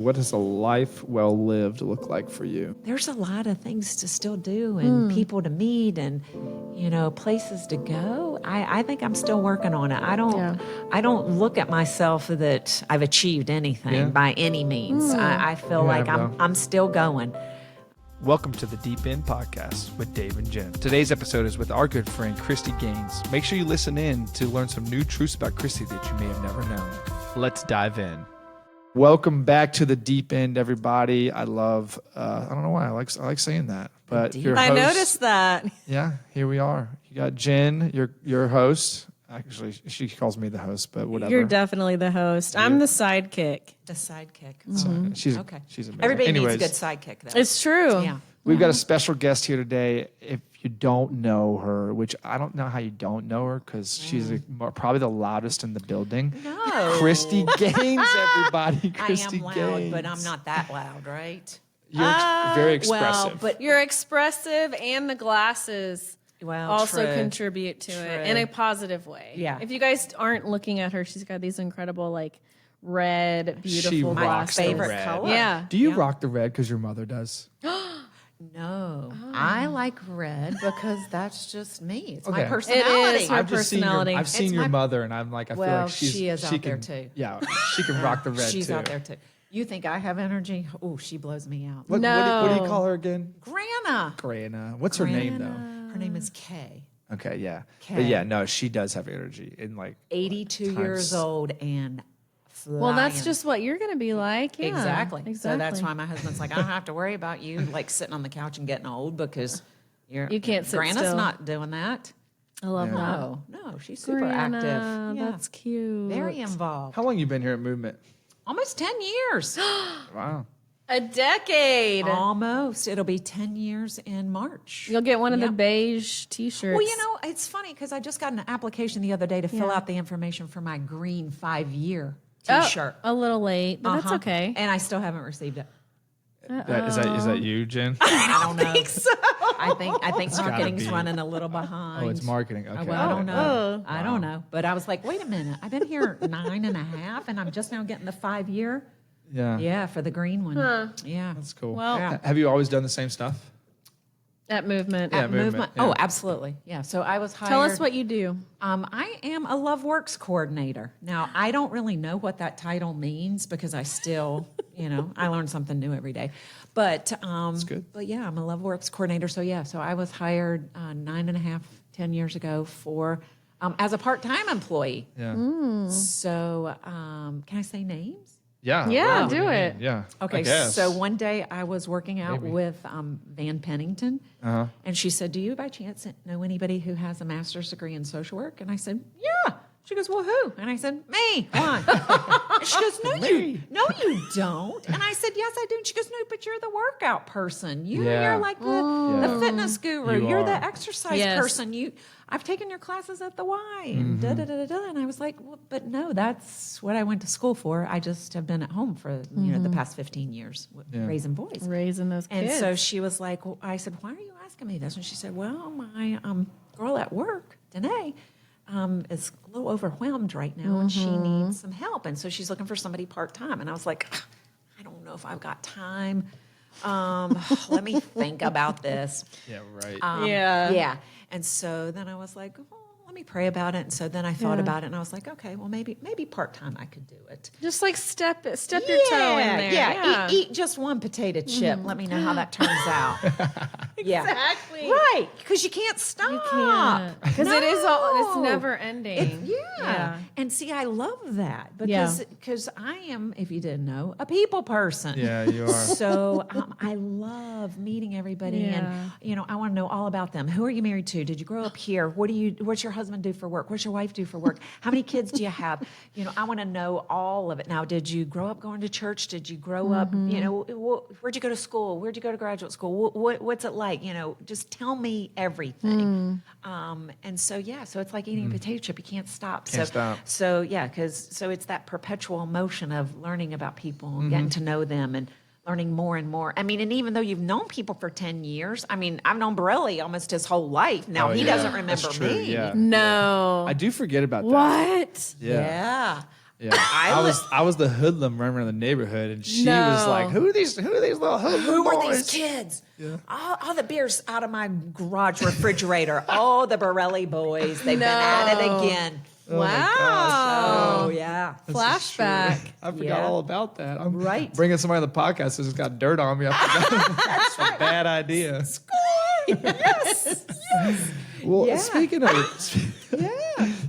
What does a life well lived look like for you? There's a lot of things to still do and people to meet and, places to go. I think I'm still working on it. I don't look at myself that I've achieved anything by any means. I feel like I'm still going. Welcome to the Deep End Podcast with Dave and Jen. Today's episode is with our good friend, Kristy Gaines. Make sure you listen in to learn some new truths about Kristy that you may have never known. Let's dive in. Welcome back to the Deep End, everybody. I love, I don't know why, I like saying that. But your host, I noticed that. Yeah, here we are. You got Jen, your host. Actually, she calls me the host, but whatever. You're definitely the host. I'm the sidekick. The sidekick. So she's amazing. Everybody Anyways, needs a good sidekick, though. It's true. Yeah. We've got a special guest here today. If you don't know her, which I don't know how you don't know her because she's probably the loudest in the building. No. Kristy Gaines, everybody. Kristy I am loud, Gaines. but I'm not that loud, right? You're very expressive. Well, but You're expressive, and the glasses also true. contribute to it in a positive way. Yeah. If you guys aren't looking at her, she's got these incredible, red, beautiful She glasses. rocks the favorite red. color. Yeah. Do you rock the red because your mother does? No, I like red because that's just me. It's my Okay. personality. It is her I've just seen personality. I've seen It's your my- mother, and I'm like, I feel Well, like she is out there can, too. Yeah, she can rock the red She's too. out there too. You think I have energy? Oh, she blows me out. What do you call her again? Grana. Grana. What's her name though? Her name is Kay. Okay, yeah. But Okay. yeah, no, she does have energy. And 82 years old and flying. Well, that's just what you're going to be like. Yeah, Exactly. So that's why my husband's like, I don't have to worry about you sitting on the couch and getting old because You can't sit Grana's still. not doing that. I love that. No, she's super Grana, active. Yeah. That's cute. Very involved. How long you been here at Movement? Almost 10 years. Wow. A decade. Almost. It'll be 10 years in March. You'll get one of the beige T-shirts. Well, it's funny because I just got an application the other day to fill out the information for my green 5-year T-shirt. A little late, but that's okay. And I still haven't received it. Is that you, Jen? I don't know. think so. I think marketing's be. running a little behind. Oh, it's marketing. Okay. Well, I don't know. I don't know. But I was like, wait a minute. I've been here 9.5, and I'm just now getting the 5-year. Yeah. Yeah, for the green one. Yeah. That's cool. Well- Have you always done the same stuff? At Movement. Yeah, Movement, yeah. Oh, absolutely. Yeah. So I was hired. Tell us what you do. I am a Love Works coordinator. Now, I don't really know what that title means because I still, I learn something new every day. But That's good. But yeah, I'm a Love Works coordinator. So I was hired 9.5, 10 years ago for as a part-time employee. Yeah. So can I say names? Yeah. Yeah, what do you it. mean? Yeah. Okay, I guess. so one day I was working out Maybe. with Van Pennington, and she said, "Do you by chance know anybody who has a master's degree in social work?" And I said, "Yeah." She goes, "Well, who?" And I said, "Me." Why? And she goes, "No, you don't." And I said, "Yes, I do." And she goes, "No, but you're the workout person. You're like the fitness guru. You're the are. exercise Yes. person. I've taken your classes at the Y and da da da da da." And I was like, well, "But no, that's what I went to school for. I just have been at home for the past 15 years raising boys." Raising those And kids. so she was like, I said, "Why are you asking me this?" And she said, "Well, my girl at work, Danae, is a little overwhelmed right now, and she needs some help. And so she's looking for somebody part-time." And I was like, "I don't know if I've got time. Let me think about this." Yeah, right. Yeah. And so then I was like, "Oh, let me pray about it." And so then I thought about it, and I was like, "Okay, well, maybe part-time I could do it." Just step your toe in there. Yeah. Eat just one potato chip. Let me know how that turns out. Yeah. Exactly. Right. Because you can't stop. You can't. Because it's No. never ending. Yeah. And see, I love that Yeah. because I am, if you didn't know, a people person. Yeah, you are. So I love meeting everybody, and I want to know all about them. Who are you married to? Did you grow up here? What's your husband do for work? What's your wife do for work? How many kids do you have? I want to know all of it. Now, did you grow up going to church? Did you grow up? Where'd you go to school? Where'd you go to graduate school? What's it like? Just tell me everything. And so it's like eating a potato chip. You can't stop. Can't stop. So it's that perpetual motion of learning about people and getting to know them and learning more and more. I mean, and even though you've known people for 10 years, I mean, I've known Borelli almost his whole life. Now he doesn't remember That's true. me. Yeah. No. I do forget about that. What? Yeah. Yeah, I was the hoodlum running around the neighborhood, and she was like, "Who are these little hoodlum Who boys? are these kids? Yeah. All the beer's out of my garage refrigerator. Oh, the Borelli boys. They've been at it again. Wow. Oh, yeah. Flashback. I forgot all about that. I'm Right. bringing somebody on the podcast who's got dirt on me. I forgot. That's a bad idea. Yes. Well, Yeah. speaking of it,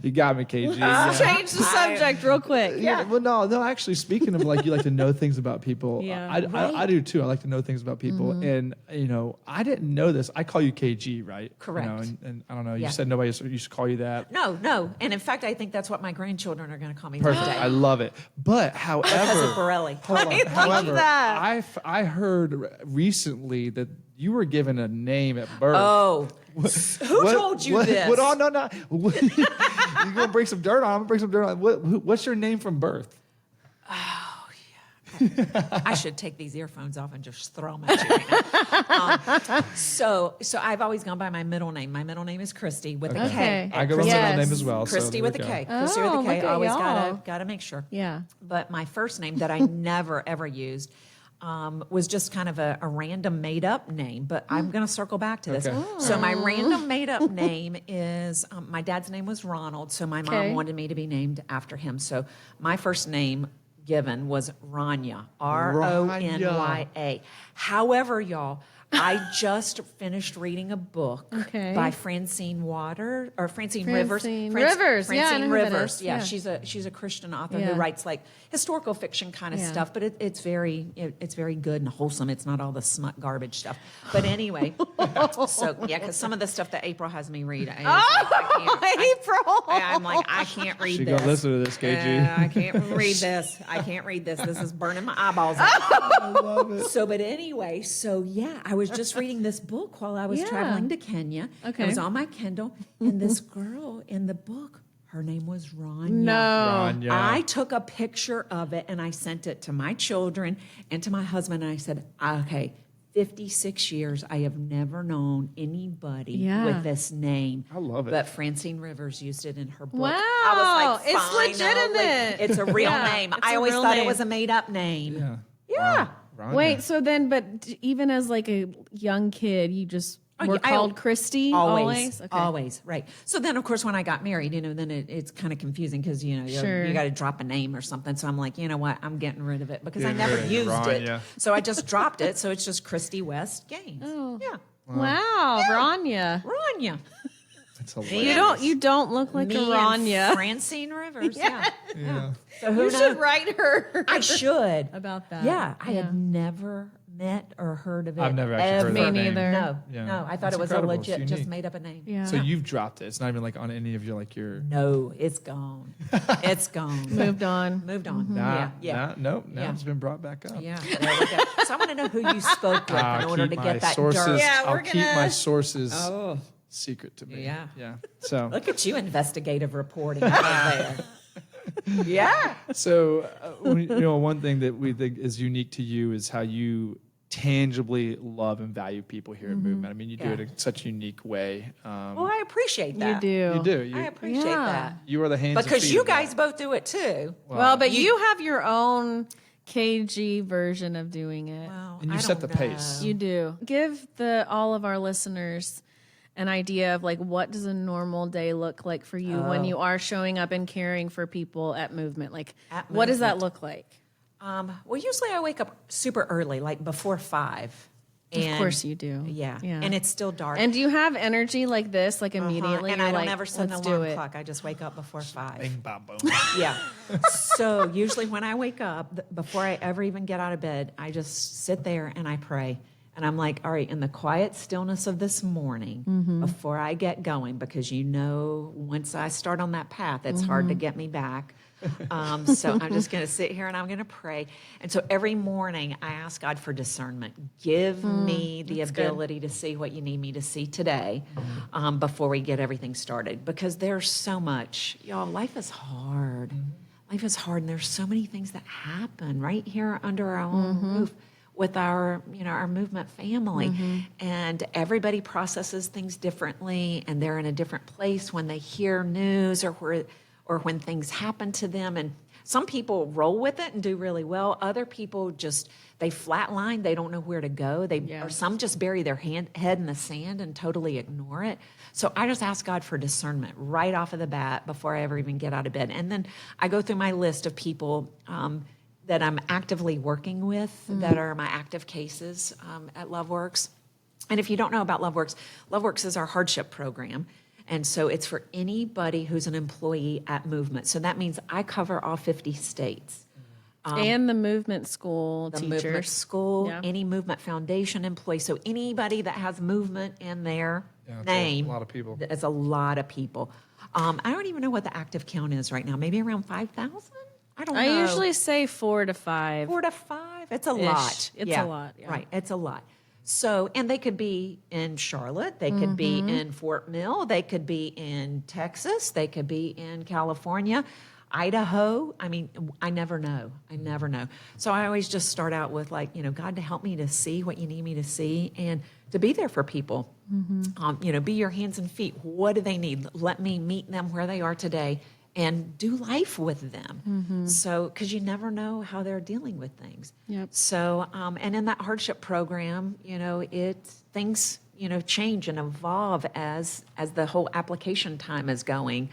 you got me, KG. Change the subject real quick. Yeah. Well, no. Actually, speaking of like, you like to know things about people. Yeah. I do too. I like to know things about people, and I didn't know this. I call you KG, right? Correct. And I don't know. Yeah. You said nobody used to call you that. No. And in fact, I think that's what my grandchildren are going to call me Perfect. today. I love it. But however, Because of Borelli. hold on. I love However, that. I heard recently that you were given a name at birth. Oh. Who told you this? No. You're gonna bring some dirt on. I'm gonna bring some dirt on. What's your name from birth? I should take these earphones off and just throw them at you right now. So I've always gone by my middle name. My middle name is Kristy with a K. Okay. I go by my Yes. middle name as well. Kristy with a K. Kristy with Oh, a K. look at Always y'all. gotta make sure. Yeah. But my first name that I never ever used was just kind of a random made up name. But I'm going to circle back to this. Okay. So my random made up name is my dad's name was Ronald, so my mom Okay. wanted me to be named after him. So my first name given was Ranya, Ranya. However, y'all, I just finished reading a book Okay. by Francine Rivers. Francine Rivers. Yeah, I know Francine who that Rivers. is. Yeah, Yeah. she's a Christian author Yeah. who writes like historical fiction kind of Yeah. stuff, but it's very good and wholesome. It's not all the smut garbage stuff. But anyway, so yeah, because some of the stuff that April has me read, April. I'm like, I can't read She this. gonna listen to this, KG. I can't read this. I can't read this. This is burning my eyeballs out. So, but anyway, so yeah, I was just reading this book while I was Yeah. traveling to Kenya. Okay. I was on my Kindle, and this girl in the book, her name was Ranya. No. Ranya. I took a picture of it and I sent it to my children and to my husband, and I said, okay, 56 years, I have never known anybody Yeah. with this name. I love it. But Francine Rivers used it in her book. Wow. I was like, It's finally, legitimate. it's a real Yeah, name. it's I a always real thought name. it was a made up name. Yeah. Yeah. Ranya. Wait, so then, but even as like a young kid, you just were yeah, I- called Kristy Always, Okay. always, right. So then, of course, when I got married, then it's kind of confusing because Sure. you got to drop a name or something. So I'm like, you know what, I'm getting rid of it because I Getting never rid of used it. Ranya. So I just dropped it. So it's just Kristy West Gaines. Oh. Yeah, Wow, Ranya. Ranya. That's hilarious. You don't look like Me a and Ranya. Francine Rivers. Yeah. Yeah. So who You knows? should write her. I should About that. Yeah, I Yeah. had never met or heard of it. I've never actually heard of Me that name. neither. No, Yeah. no. I thought That's it was incredible. a It's legit, just unique. made up a name. Yeah. So you've dropped it. It's not even like on any of your No, it's gone. It's gone. Moved on. Moved on. Nah, Yeah. nope. Now Yeah. it's been brought back up. Yeah, there we go. So I want to know who you spoke with in order to Keep get my that sources. dirt. Yeah, I'll we're keep gonna- my sources Oh, secret to me. Yeah. Yeah. So look at you, investigative reporting over there. Yeah. So, one thing that we think is unique to you is how you tangibly love and value people here at Movement. I mean, you do Yeah. it in such a unique way. Well, I appreciate You that. do. You do. I appreciate Yeah. that. You are the hands and Because feet you of that. guys both do it too. Well, but you have your own KG version of doing it. Well, And you I set don't the pace. know. You do. Give all of our listeners an idea of like what does a normal day look like for you when you are showing up and caring for people at Movement? Like At what does that Movement. look like? Well, usually I wake up super early, like before 5. Of And- course you do. Yeah. And it's still dark. And do you have energy like this, like immediately? And You're I don't like, ever set an "Let's do alarm it." clock. I just wake up before 5. Bing, bam, boom. Yeah. So usually when I wake up, before I ever even get out of bed, I just sit there and I pray. And I'm like, all right, in the quiet stillness of this morning, before I get going, because once I start on that path, it's hard to get me back. So I'm just going to sit here and I'm going to pray. And so every morning I ask God for discernment. Give me the ability to see what you need me to see today before we get everything started. Because there's so much, y'all, life is hard. Life is hard, and there's so many things that happen right here under our own roof with our Movement family. And everybody processes things differently, and they're in a different place when they hear news or when things happen to them. And some people roll with it and do really well. Other people just, they flatline. They don't know where to go. Or some just bury their head in the sand and totally ignore it. So I just ask God for discernment right off of the bat before I ever even get out of bed. And then I go through my list of people that I'm actively working with that are my active cases at LoveWorks. And if you don't know about LoveWorks is our hardship program. And so it's for anybody who's an employee at Movement. So that means I cover all 50 states. And the Movement School teachers. Movement School, any Movement Foundation employee. So anybody that has Movement in their name. A lot of people. It's a lot of people. I don't even know what the active count is right now. Maybe around 5,000? I don't know. I usually say 4 to 5. 4 to 5? It's a lot. It's a lot. Yeah. Right, it's a lot. So, and they could be in Charlotte, they could be in Fort Mill, they could be in Texas, they could be in California, Idaho. I mean, I never know. So I always just start out with like, God, to help me to see what you need me to see and to be there for people. Be your hands and feet. What do they need? Let me meet them where they are today and do life with them. So, because you never know how they're dealing with things. Yep. So, and in that hardship program, things, change and evolve as the whole application time is going,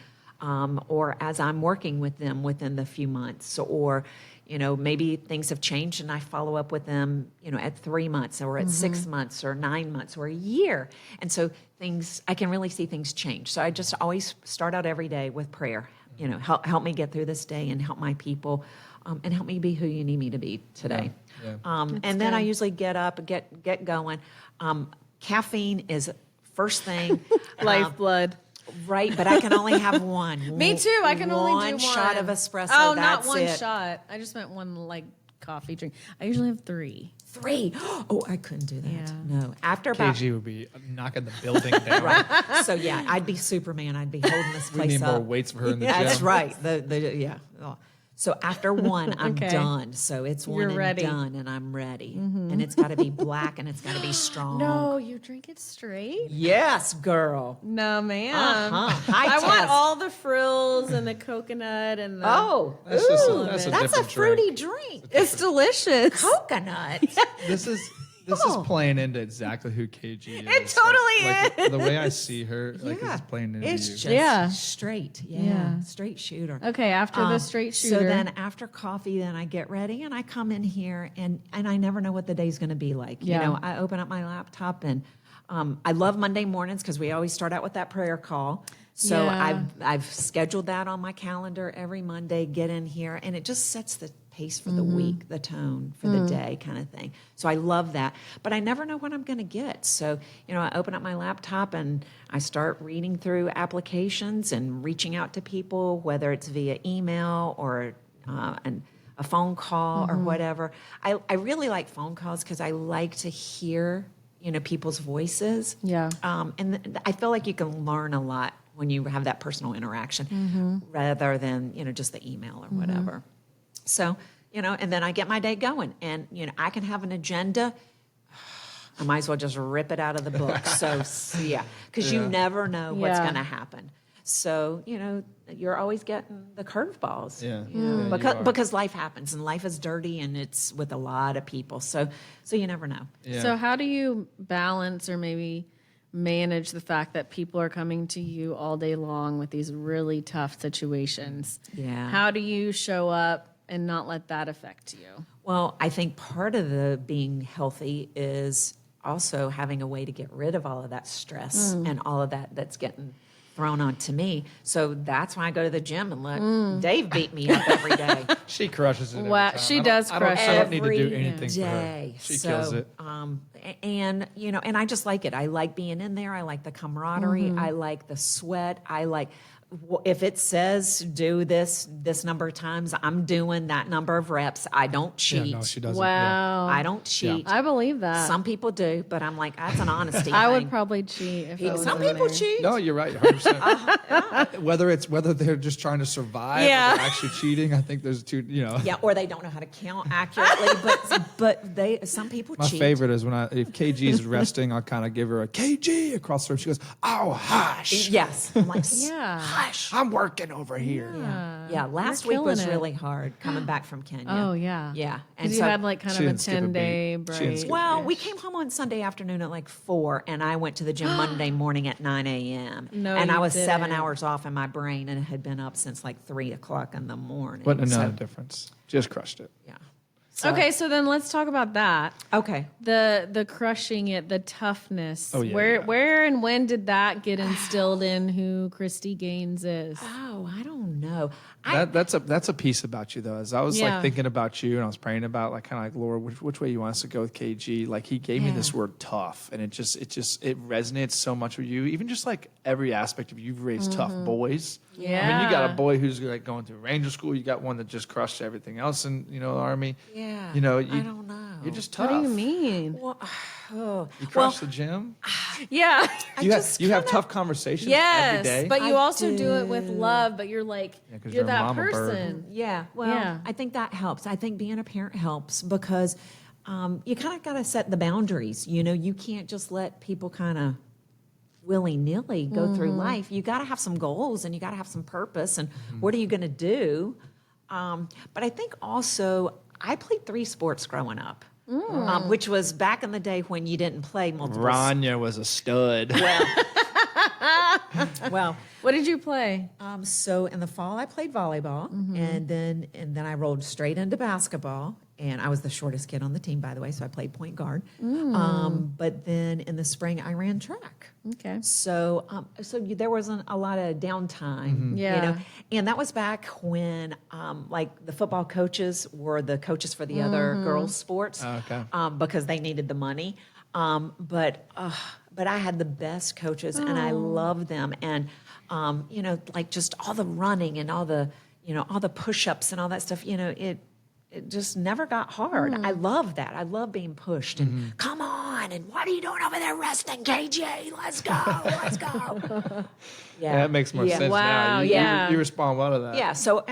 or as I'm working with them within the few months, or, maybe things have changed and I follow up with them, at 3 months or at 6 months or 9 months or a year. And so I can really see things change. So I just always start out every day with prayer. Help me get through this day and help my people, and help me be who you need me to be today. And then I usually get up, get going. Caffeine is first thing. Lifeblood. Right, but I can only have one. Me too. I can only do one shot of espresso. Oh, that's not one it. shot. I just meant one coffee drink. I usually have 3. 3. Oh, I couldn't do that. Yeah. No. After about KG would be knocking the building down. right. So yeah, I'd be Superman. I'd be holding this We place need up. more weights for her in the gym. That's right. Oh. So after one, I'm Okay. done. So it's one You're and ready. done, and I'm ready. And it's got to be black, and it's got to be strong. No, you drink it straight? Yes, girl. No, ma'am. High I want test. all the frills and the coconut and the... Oh, That's just ooh, that's a that's a different fruity drink. drink. It's delicious. Coconut. This is playing into exactly who KG is. It totally is. The way I see her, Yeah. it's playing into It's you. just Yeah. straight. Yeah. Straight shooter. Okay, after the straight shooter. So then after coffee, then I get ready and I come in here and I never know what the day's going to be like. Yeah. I open up my laptop and I love Monday mornings because we always start out with that prayer call. So Yeah. I've scheduled that on my calendar every Monday, get in here, and it just sets the pace for the week, the tone for the day kind of thing. So I love that. But I never know what I'm going to get. So, I open up my laptop and I start reading through applications and reaching out to people, whether it's via email or a phone call or whatever. I really like phone calls because I like to hear, people's voices. Yeah. And I feel like you can learn a lot when you have that personal interaction rather than, just the email or whatever. So, and then I get my day going and, I can have an agenda. I might as well just rip it out of the book. So yeah, because you never know what's Yeah. going to happen. So, you're always getting the curveballs. Yeah. Because life happens and life is dirty and it's with a lot of people. So you never know. Yeah. So how do you balance or maybe manage the fact that people are coming to you all day long with these really tough situations? Yeah. How do you show up and not let that affect you? Well, I think part of the being healthy is also having a way to get rid of all of that stress and all of that that's getting thrown onto me. So that's why I go to the gym and look, Dave beat me up every day. She crushes it. Every Wow, time. she I does don't, crush I don't need to do every anything for her. day. She So, kills it. And I just like it. I like being in there. I like the camaraderie. I like the sweat. I like if it says do this number of times, I'm doing that number of reps. I don't cheat. Yeah, no, she doesn't. Wow. I don't cheat. I believe that. Some people do, but I'm like, that's an honesty I thing. would probably cheat if I was Some in people there. cheat. No, you're right, 100%. Whether they're just trying to survive Yeah. or they're actually cheating, I think there's two, Yeah, or they don't know how to count accurately, but some people My cheat. favorite is when if KG's resting, I'll kind of give her a KG across her. She goes, "Oh, hush." Yes. I'm like, Yeah. Shush. I'm working over here. Yeah, last You're week was killing it. really hard coming back from Kenya. Oh yeah. Yeah. And you had like kind She of a didn't skip a beat. 10-day She didn't break. skip Well, we came home on Sunday afternoon at like 4, and I went to the gym Monday morning at 9 a.m. No, and I you was 7 didn't. hours off in my brain and had been up since like 3 o'clock in the morning. But another So, difference. Just crushed it. yeah. So- Okay, so then let's talk about that. Okay. The crushing it, the toughness. Oh, yeah, Where and when did that get instilled in who Kristy Gaines is? Oh, I don't know. That's a piece about you though. As I was Yeah. like thinking about you and I was praying about like kind of like Lord, which way you want us to go with KG? Like He gave me this word tough, and it resonates so much with you. Even just like every aspect of you've raised tough boys. I mean, you got a boy who's like going through Ranger School. You got one that just crushed everything else in the Army. Yeah. You know, I don't know. You're just tough. What do you mean? Well, You crush the gym. Yeah. You have tough conversations Yes, every day. but you I also do it with do. love. But you're like 'cause you're you're a that mama bird. person. yeah. Well, Yeah. I think that helps. I think being a parent helps because you kind of got to set the boundaries. You can't just let people kind of willy-nilly go through life. You got to have some goals and you got to have some purpose. And what are you going to do? But I think also I played 3 sports growing up, which was back in the day when you didn't play multiple. Rania was a stud. Well, What did you play? so in the fall I played volleyball, and then I rolled straight into basketball. And I was the shortest kid on the team, by the way, so I played point guard. But then in the spring, I ran track. Okay. So there wasn't a lot of downtime, Yeah. And that was back when, like, the football coaches were the coaches for the other girls' sports, Okay. because they needed the money. But I had the best coaches, and I loved them. And like just all the running and all the push-ups and all that stuff. It just never got hard. I love that. I love being pushed and come on, and what are you doing over there resting, KJ? Let's go, let's go. Yeah, that makes more sense Wow, now. yeah. You respond well to that. Yeah. So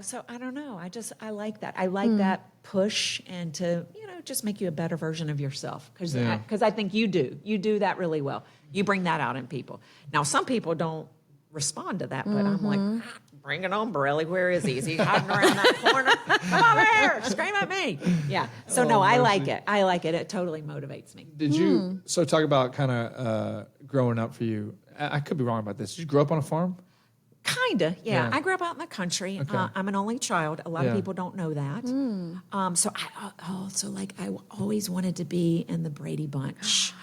so I don't know. I like that. I like that push and to just make you a better version of yourself because I think you do that really well. You bring that out in people. Now some people don't respond to that, but I'm like, bring it on, Borelli. Where is he? Is he hiding around that corner? Come over here, scream at me. Yeah. So no, I like it. I like it. It totally motivates me. Did you talk about kind of growing up for you? I could be wrong about this. Did you grow up on a farm? Kinda, yeah. Yeah. I grew up out in the country. Okay. I'm an only child. A lot of Yeah. people don't know that. So I always wanted to be in the Brady Bunch.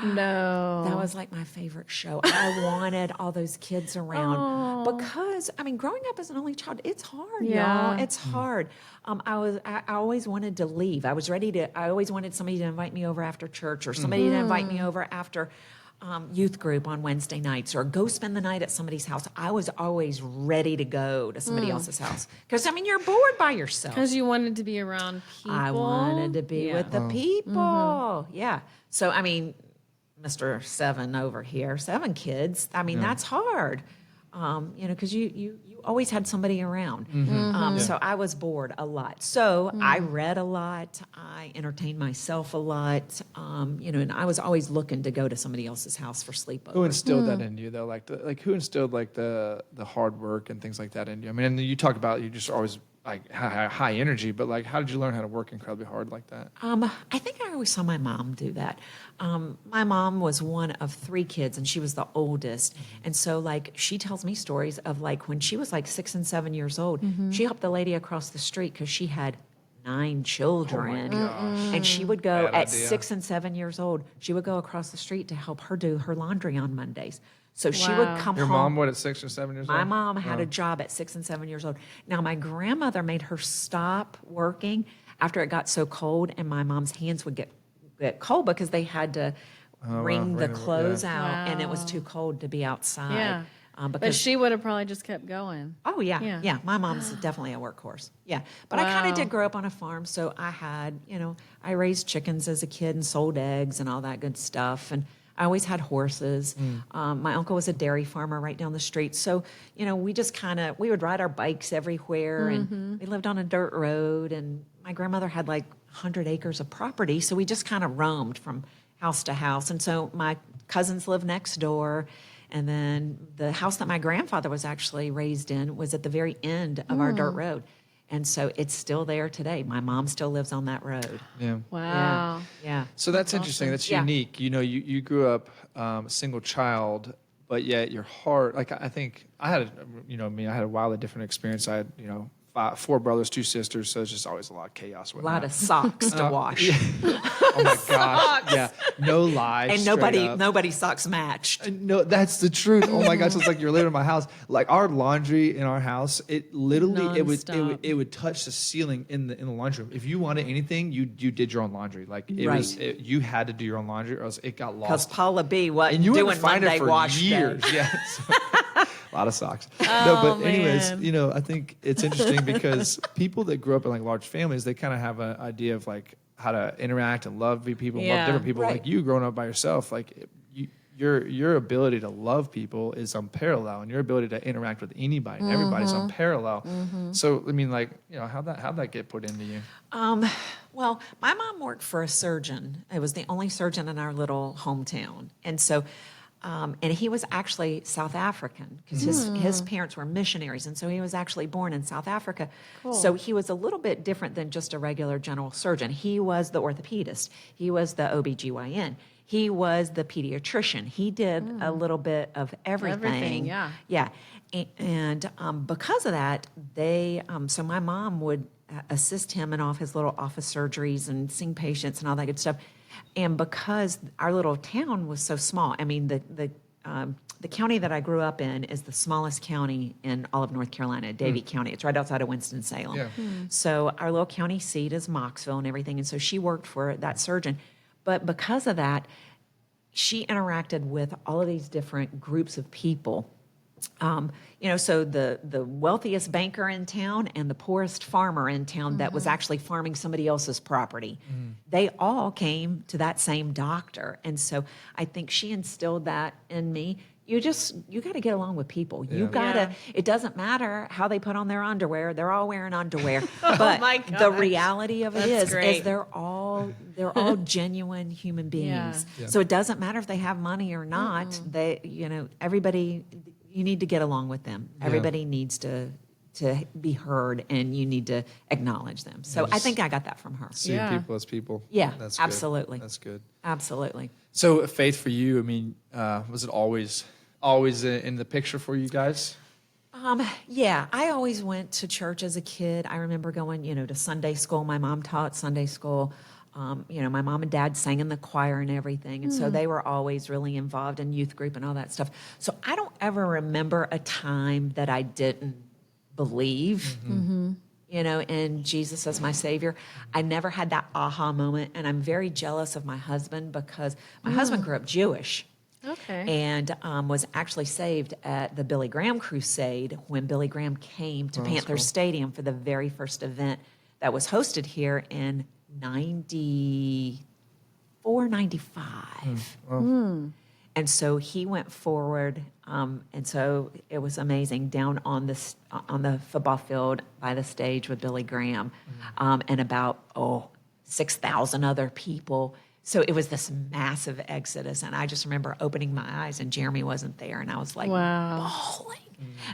No. That was like my favorite show. I wanted all those kids around because growing up as an only child, it's hard, Yeah. y'all. It's hard. I always wanted to leave. I always wanted somebody to invite me over after church or somebody to invite me over after youth group on Wednesday nights or go spend the night at somebody's house. I was always ready to go to somebody else's house because you're bored by yourself. Because you wanted to be around people. I wanted to be with the people. Yeah. So Mr. 7 over here, 7 kids. That's hard. Because you always had somebody around. So I was bored a lot. So I read a lot. I entertained myself a lot. And I was always looking to go to somebody else's house for sleepovers. Who instilled that in you though? Who instilled the hard work and things like that in you? And you talk about you just always like high energy, but like how did you learn how to work incredibly hard like that? I think I always saw my mom do that. My mom was one of 3 kids, and she was the oldest. And so, she tells me stories of when she was 6 and 7 years old, she helped the lady across the street because she had 9 children, and she would go Bad at idea. 6 and 7 years old. She would go across the street to help her do her laundry on Mondays. So she would come Your home. mom, at 6 or 7 years old? My mom had a job at 6 and 7 years old. Now, my grandmother made her stop working after it got so cold, and my mom's hands would get cold because they had to wring the clothes out, and it was too cold to be outside. Yeah. But Because she would have probably just kept going. Oh yeah. My mom's definitely a workhorse. Yeah, but I kind of did grow up on a farm, so I had, I raised chickens as a kid and sold eggs and all that good stuff, and I always had horses. My uncle was a dairy farmer right down the street, so we just we would ride our bikes everywhere, and we lived on a dirt road, and my grandmother had 100 acres of property, so we just kind of roamed from house to house, and so my cousins lived next door. And then the house that my grandfather was actually raised in was at the very end of our dirt road. And so it's still there today. My mom still lives on that road. Yeah. Wow. Yeah. So that's interesting. awesome. That's Yeah. unique. You know, you grew up a single child, but yet your heart, like I think I had, I had a wildly different experience. I had, 4 brothers, 2 sisters, so it's just always a lot of chaos. A lot of socks to wash. Oh my gosh. Yeah. No lie. And nobody's socks matched. No, that's the truth. Oh my gosh, it's like you're living in my house. Like our laundry in our house, it literally Nonstop. it would touch the ceiling in the laundry room. If you wanted anything, you did your own laundry. Like you had to do your own laundry, or else it got lost. Because Paula B. wasn't And you doing wouldn't find Monday it for wash years. day. Yeah. So, a lot of socks. No, but anyways, man. I think it's interesting because people that grew up in like large families, they kind of have an idea of like how to interact and love people, love Yeah. different people. Right. Like you growing up by yourself, like your ability to love people is unparalleled, and your ability to interact with anybody and everybody's unparalleled. So I mean, like, how'd that get put into you? Well, my mom worked for a surgeon. It was the only surgeon in our little hometown. And so, and he was actually South African because his parents were missionaries. And so he was actually born in South Africa. So he was a little bit different than just a regular general surgeon. He was the orthopedist. He was the OBGYN. He was the pediatrician. He did a little bit of everything. Everything, yeah. Yeah. And because of that, so my mom would assist him in all of his little office surgeries and seeing patients and all that good stuff. And because our little town was so small, I mean, the county that I grew up in is the smallest county in all of North Carolina, Davie County. It's right outside of Winston-Salem. Yeah. So our little county seat is Moxville and everything. And so she worked for that surgeon. But because of that, she interacted with all of these different groups of people. So the wealthiest banker in town and the poorest farmer in town that was actually farming somebody else's property, they all came to that same doctor. And so I think she instilled that in me. You got to get along with people. You got to, Yeah. it doesn't matter how they put on their underwear. They're all wearing underwear. But my the gosh. reality of it That's is great. they're all genuine human beings. Yeah. So it doesn't matter if they have money or not. Everybody, you need to get along with them. Everybody needs to be heard, and you need to acknowledge them. So I think I got that from her. See Yeah. people as people. Yeah, That's good. absolutely. That's good. Absolutely. So faith for you, I mean, was it always in the picture for you guys? Yeah, I always went to church as a kid. I remember going, to Sunday school. My mom taught Sunday school. My mom and dad sang in the choir and everything. And so they were always really involved in youth group and all that stuff. So I don't ever remember a time that I didn't believe, in Jesus as my Savior. I never had that aha moment. And I'm very jealous of my husband because my husband grew up Jewish. Okay. And was actually saved at the Billy Graham Crusade when Billy Graham came to Panther Stadium for the very first event that was hosted here in 94, 95. And so he went forward, and so it was amazing down on the football field by the stage with Billy Graham, and about 6,000 other people. So it was this massive exodus, and I just remember opening my eyes, and Jeremy wasn't there, and I was like bawling,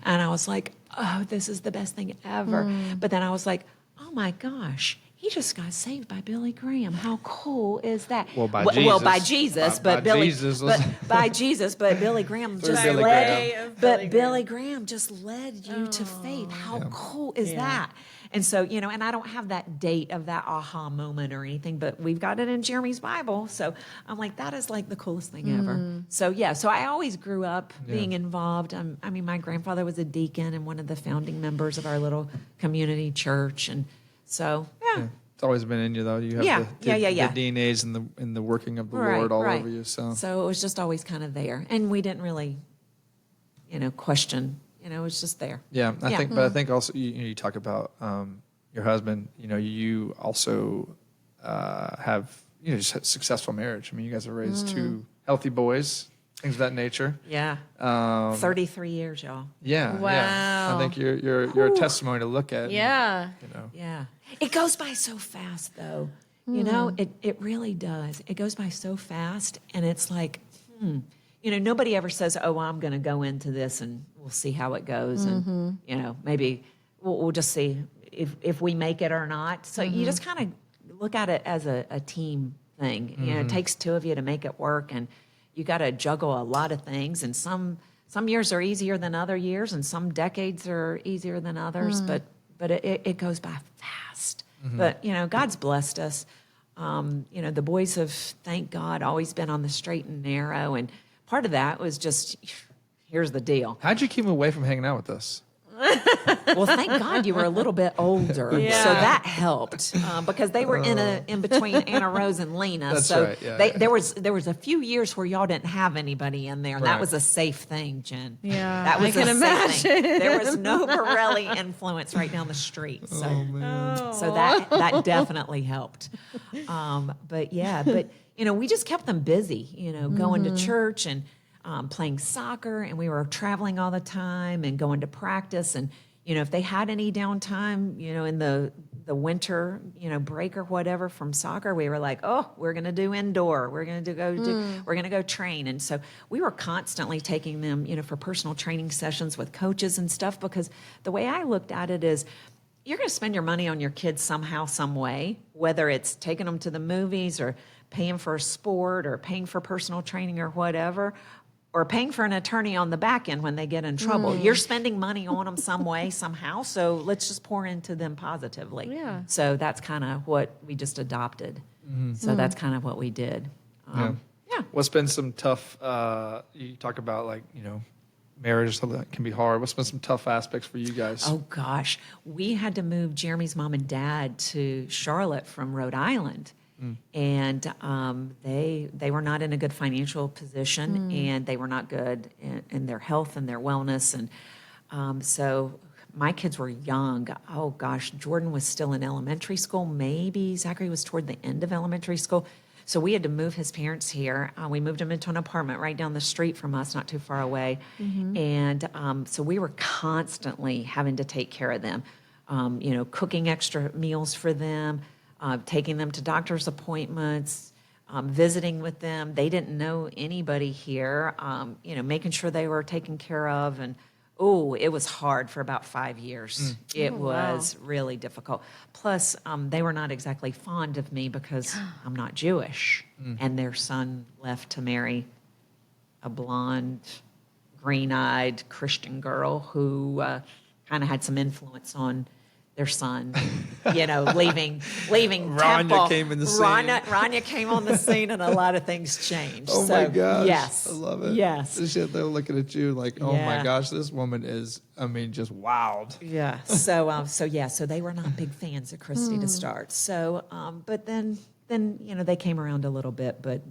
and I was like, "Oh, this is the best thing ever." But then I was like, "Oh my gosh." He just got saved by Billy Graham. How cool is that? Well, by Jesus, By but Billy, Jesus was- by Jesus, but Billy Graham just Billy led. Graham. But Billy Graham just led you to faith. How cool is that? And so, and I don't have that date of that aha moment or anything, but we've got it in Jeremy's Bible. So I'm like, that is like the coolest thing ever. So so I always grew up being involved. I mean, my grandfather was a deacon and one of the founding members of our little community church. And so, It's always been in you, though. You have the DNAs and the working of the Lord all over you. So it was just always kind of there. And we didn't really, question. It was just there. yeah, I think also you talk about your husband. You also have just a successful marriage. I mean, you guys have raised 2 healthy boys, things of that nature. Yeah. 33 years, y'all. Yeah. Yeah. Wow. I think you're a testimony to look at. Yeah. Yeah. It goes by so fast, though. It really does. It goes by so fast, and it's like, nobody ever says, oh, I'm going to go into this and we'll see how it goes. And, maybe we'll just see if we make it or not. So you just kind of look at it as a team thing. It takes two of you to make it work, and you got to juggle a lot of things. And some years are easier than other years, and some decades are easier than others. But it goes by fast. But God's blessed us. The boys have, thank God, always been on the straight and narrow. And part of that was just, here's the deal. How'd you keep them away from hanging out with us? Well, thank God you were a little bit older, so that helped because they were in between Anna Rose and Lena. That's so right. Yeah, there was a few years where y'all didn't have anybody in there, and Right. that was a safe thing, Jen. Yeah, that was I can a safe thing. imagine. There was no Borelli influence right down the street, so Oh. so that definitely helped. But we just kept them busy, going to church and playing soccer, and we were traveling all the time and going to practice. And if they had any downtime, in the winter, break or whatever from soccer, we were like, oh, we're going to do indoor. We're going to we're going to go train. And so we were constantly taking them, for personal training sessions with coaches and stuff, because the way I looked at it is, you're going to spend your money on your kids somehow, some way, whether it's taking them to the movies or paying for a sport or paying for personal training or whatever, or paying for an attorney on the back end when they get in trouble. You're spending money on them some way, somehow, so let's just pour into them positively. Yeah. So that's kind of what we just adopted. So that's kind of what we did. Yeah. What's been some tough, you talk about marriage can be hard. What's been some tough aspects for you guys? Oh, gosh. We had to move Jeremy's mom and dad to Charlotte from Rhode Island. And they were not in a good financial position, and they were not good in their health and their wellness. And so my kids were young. Oh, gosh. Jordan was still in elementary school. Maybe Zachary was toward the end of elementary school. So we had to move his parents here. We moved him into an apartment right down the street from us, not too far away. And so we were constantly having to take care of them, cooking extra meals for them, taking them to doctor's appointments, visiting with them. They didn't know anybody here, making sure they were taken care of. And it was hard for about 5 years. It was really difficult. Plus, they were not exactly fond of me because I'm not Jewish. And their son left to marry a blonde, green-eyed Christian girl who kind of had some influence on their son, leaving Rania temple. came in the scene. Rania came on the scene, and a lot of things changed. Oh, my gosh. Yes. I love it. Yes. They're looking at you like, oh, my Yeah. gosh, this woman is, just wild. Yeah. So they were not big fans of Kristy to start. So, but then they came around a little bit. But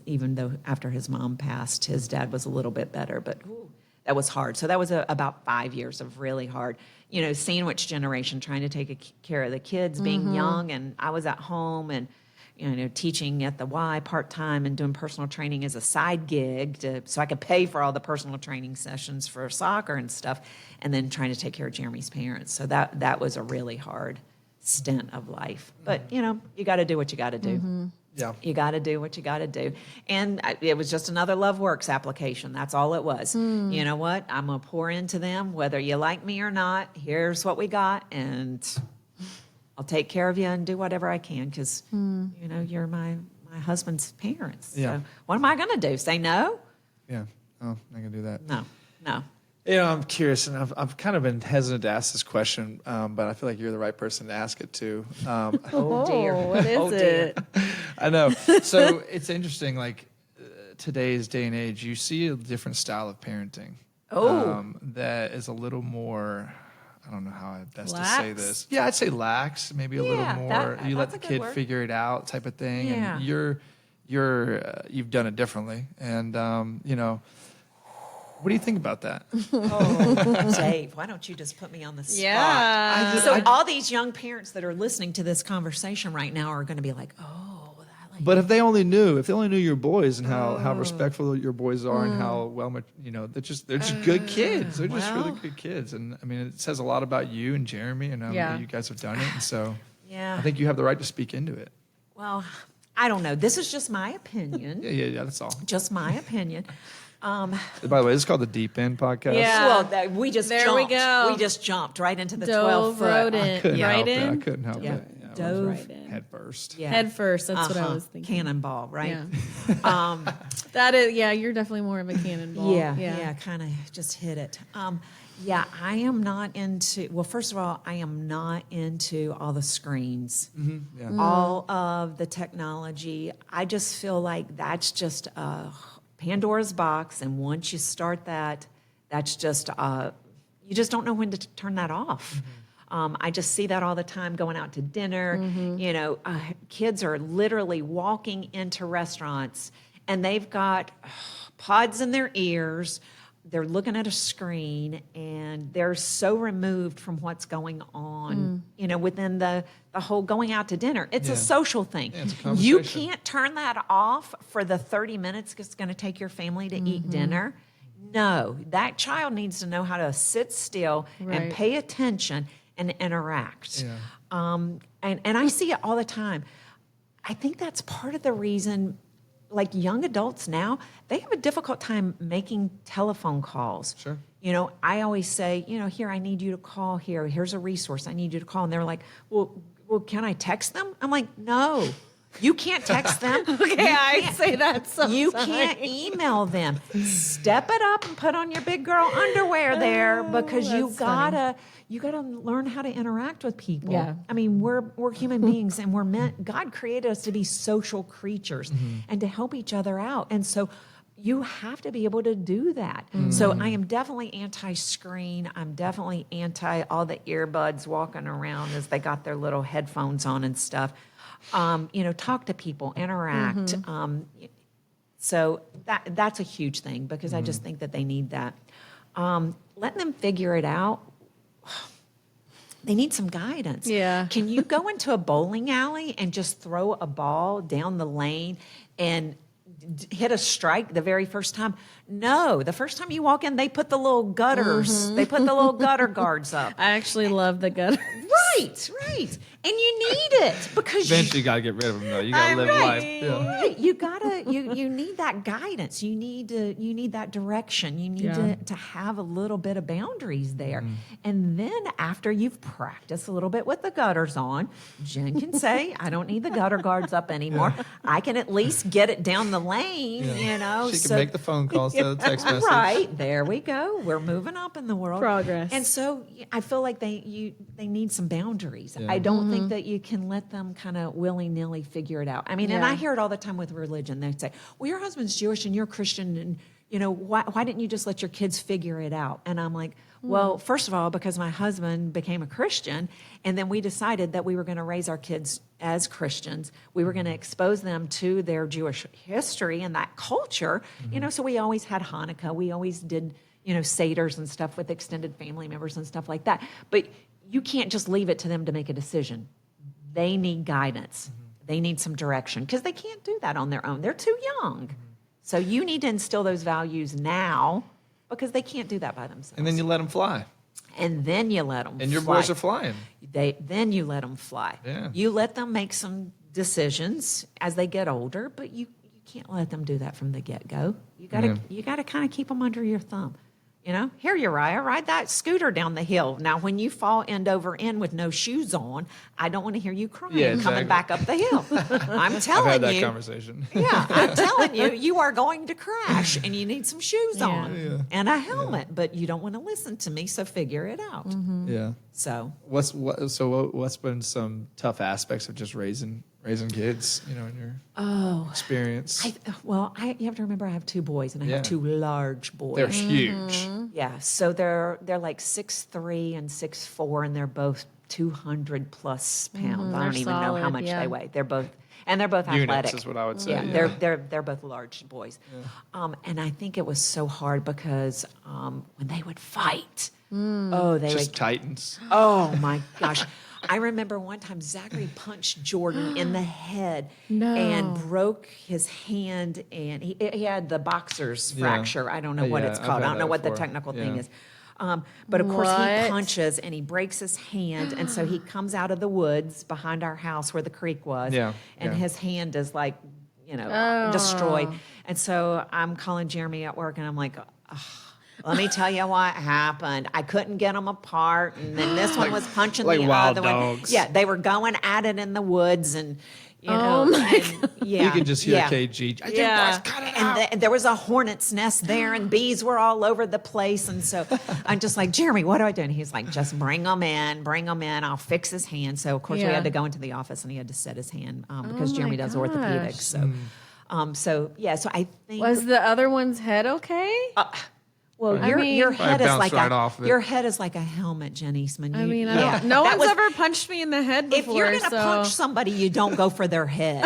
even though after his mom passed, his dad was a little bit better. But that was hard. So that was about 5 years of really hard. Sandwich generation, trying to take care of the kids, being young, and I was at home and teaching at the Y part-time and doing personal training as a side gig so I could pay for all the personal training sessions for soccer and stuff, and then trying to take care of Jeremy's parents. So that was a really hard stint of life. But, you got to do what you got to do. Yeah. You got to do what you got to do. And it was just another Love Works application. That's all it was. You know what? I'm going to pour into them, whether you like me or not. Here's what we got, and I'll take care of you and do whatever I can because, you're my husband's parents. Yeah. So what am I going to do? Say no? Yeah. Oh, I'm not going to do that. No. I'm curious, and I've kind of been hesitant to ask this question, but I feel like you're the right person to ask it to. Oh, dear. What is it? I know. So it's interesting, today's day and age, you see a different style of parenting. That is a little more, I don't know how best to say Lax? this. Yeah, I'd say lax, maybe a little more. You let that's the a good kid word. figure it out type of thing. Yeah. And you've done it differently. And, what do you think about that? Dave, why don't you just put me on the spot? Yeah. So all these young parents that are listening to this conversation right now are going to be like, But if they only knew your boys and how respectful your boys are and how they're just good kids. They're just really good kids. And it says a lot about you and Jeremy and how you guys have done it. And so Yeah. I think you have the right to speak into it. well, I don't know. This is just my opinion. Yeah. That's all. Just my opinion. By the way, this is called the Deep End Podcast. Yeah. Well, we just There jumped. we go. We just jumped right into the Dove 12-foot. rodent Couldn't right help it. I in. couldn't help Yeah. it. Yeah, I was Dove. Right in. head first. Yeah. Head first. That's what I was thinking. Cannonball, right? Yeah. That is, yeah, you're definitely more of a cannonball. Yeah, kind of just hit it. Yeah, I am not into, well, first of all, I am not into all the screens, all of the technology. I just feel like that's just Pandora's box. And once you start that, that's just, you just don't know when to turn that off. I just see that all the time going out to dinner. You know, kids are literally walking into restaurants and they've got pods in their ears. They're looking at a screen and they're so removed from what's going on, you know, within the whole going out to dinner. It's a social thing. Yeah, it's a You conversation. can't turn that off for the 30 minutes it's going to take your family to eat dinner. No, that child needs to know how to sit still and Right. pay attention and interact. Yeah. And I see it all the time. I think that's part of the reason, like young adults now, they have a difficult time making telephone calls. Sure. You know, I always say, you know, here, I need you to call here. Here's a resource. I need you to call. And they're like, well, can I text them? I'm like, no. You can't text them. Okay, I say that sometimes. You can't email them. Step it up and put on your big girl underwear there because you that's gotta learn how to interact with people. Yeah. I mean, we're human beings and we're meant. God created us to be social creatures and to help each other out. And so you have to be able to do that. So I am definitely anti-screen. I'm definitely anti all the earbuds walking around as they got their little headphones on and stuff. You know, talk to people, interact. So that's a huge thing because I just think that they need that. Letting them figure it out. They need some guidance. Yeah. Can you go into a bowling alley and just throw a ball down the lane and hit a strike the very first time? No. The first time you walk in, they put the little gutters. They put the little gutter guards up. I actually love the gutter. Right. And you need it because Eventually, you got to get rid of them, though. You got to live life. Yeah. Right. You need that guidance. You need that direction. You need to have a little bit of boundaries there. And then after you've practiced a little bit with the gutters on, Jen can say, I don't need the gutter guards up anymore. I can at least get it down the lane, you know. She can make the phone calls instead of the text message. Right. There we go. We're moving up in the world. Progress. And so I feel like they need some boundaries. Yeah. I don't think that you can let them kind of willy-nilly figure it out. I mean, and Yeah. I hear it all the time with religion. They say, well, your husband's Jewish and you're Christian, and, you know, why didn't you just let your kids figure it out? And I'm like, well, first of all, because my husband became a Christian, and then we decided that we were going to raise our kids as Christians. We were going to expose them to their Jewish history and that culture, you know, so we always had Hanukkah. We always did, you know, Seders and stuff with extended family members and stuff like that. But you can't just leave it to them to make a decision. They need guidance. They need some direction because they can't do that on their own. They're too young. So you need to instill those values now because they can't do that by themselves. And then you let them fly. And then you let them And your fly. boys are flying. Then you let them fly. Yeah. You let them make decisions as they get older, but you can't let them do that from the get-go. You got to kind of keep them under your thumb. You know, here, Uriah, ride that scooter down the hill. Now, when you fall end over end with no shoes on, I don't want to hear you crying Yeah, exactly. coming back up the hill. I'm telling I've had that you. conversation. Yeah, I'm telling you, you are going to crash and you need some shoes on and a helmet, but you don't want to listen to me, so figure it out. Yeah. So, What's been some tough aspects of just raising kids, you know, in your experience? you have to remember I have two boys and I Yeah. have two large boys. They're huge. Yeah, so they're like 6'3" and 6'4", and they're both 200 plus pounds. I don't They're even know how solid, much yeah. they weigh. They're both Units athletic. is what I would say. Yeah, they're both large boys. And I think it was so hard because when they would fight, they Just would. titans. Oh my gosh. I remember one time Zachary punched Jordan in the head and broke his hand, and he had the boxer's fracture. I don't know what Yeah, it's I've called. I had don't know that what the before. technical thing is. But of course, he What? punches and he breaks his hand. And so he comes out of the woods behind our house where the creek was. Yeah, And yeah. his hand is like, destroyed. And so I'm calling Jeremy at work and I'm like, let me tell you what happened. I couldn't get them apart. And then this one was punching like the wild other one. dogs. Yeah, they were going at it in the woods. And, you know, Oh my and, yeah. You can just hear yeah. KG. I think Yeah. boys, cut it out. And there was a hornet's nest there, and bees were all over the place. And so I'm just like, Jeremy, what do I do? And he's like, just bring them in. I'll fix his hand. So, of course, we Yeah. had to go into the office, and he had to set his hand because my Jeremy does orthopedics. So, so I think... Was the other one's head okay? Well, I your mean- your head Probably is bounced like right off of it. your head is like a helmet, Jen Eastman. I mean, yeah. no That one's was- ever punched me in the head If before. you're going to so. punch somebody, you don't go for their head.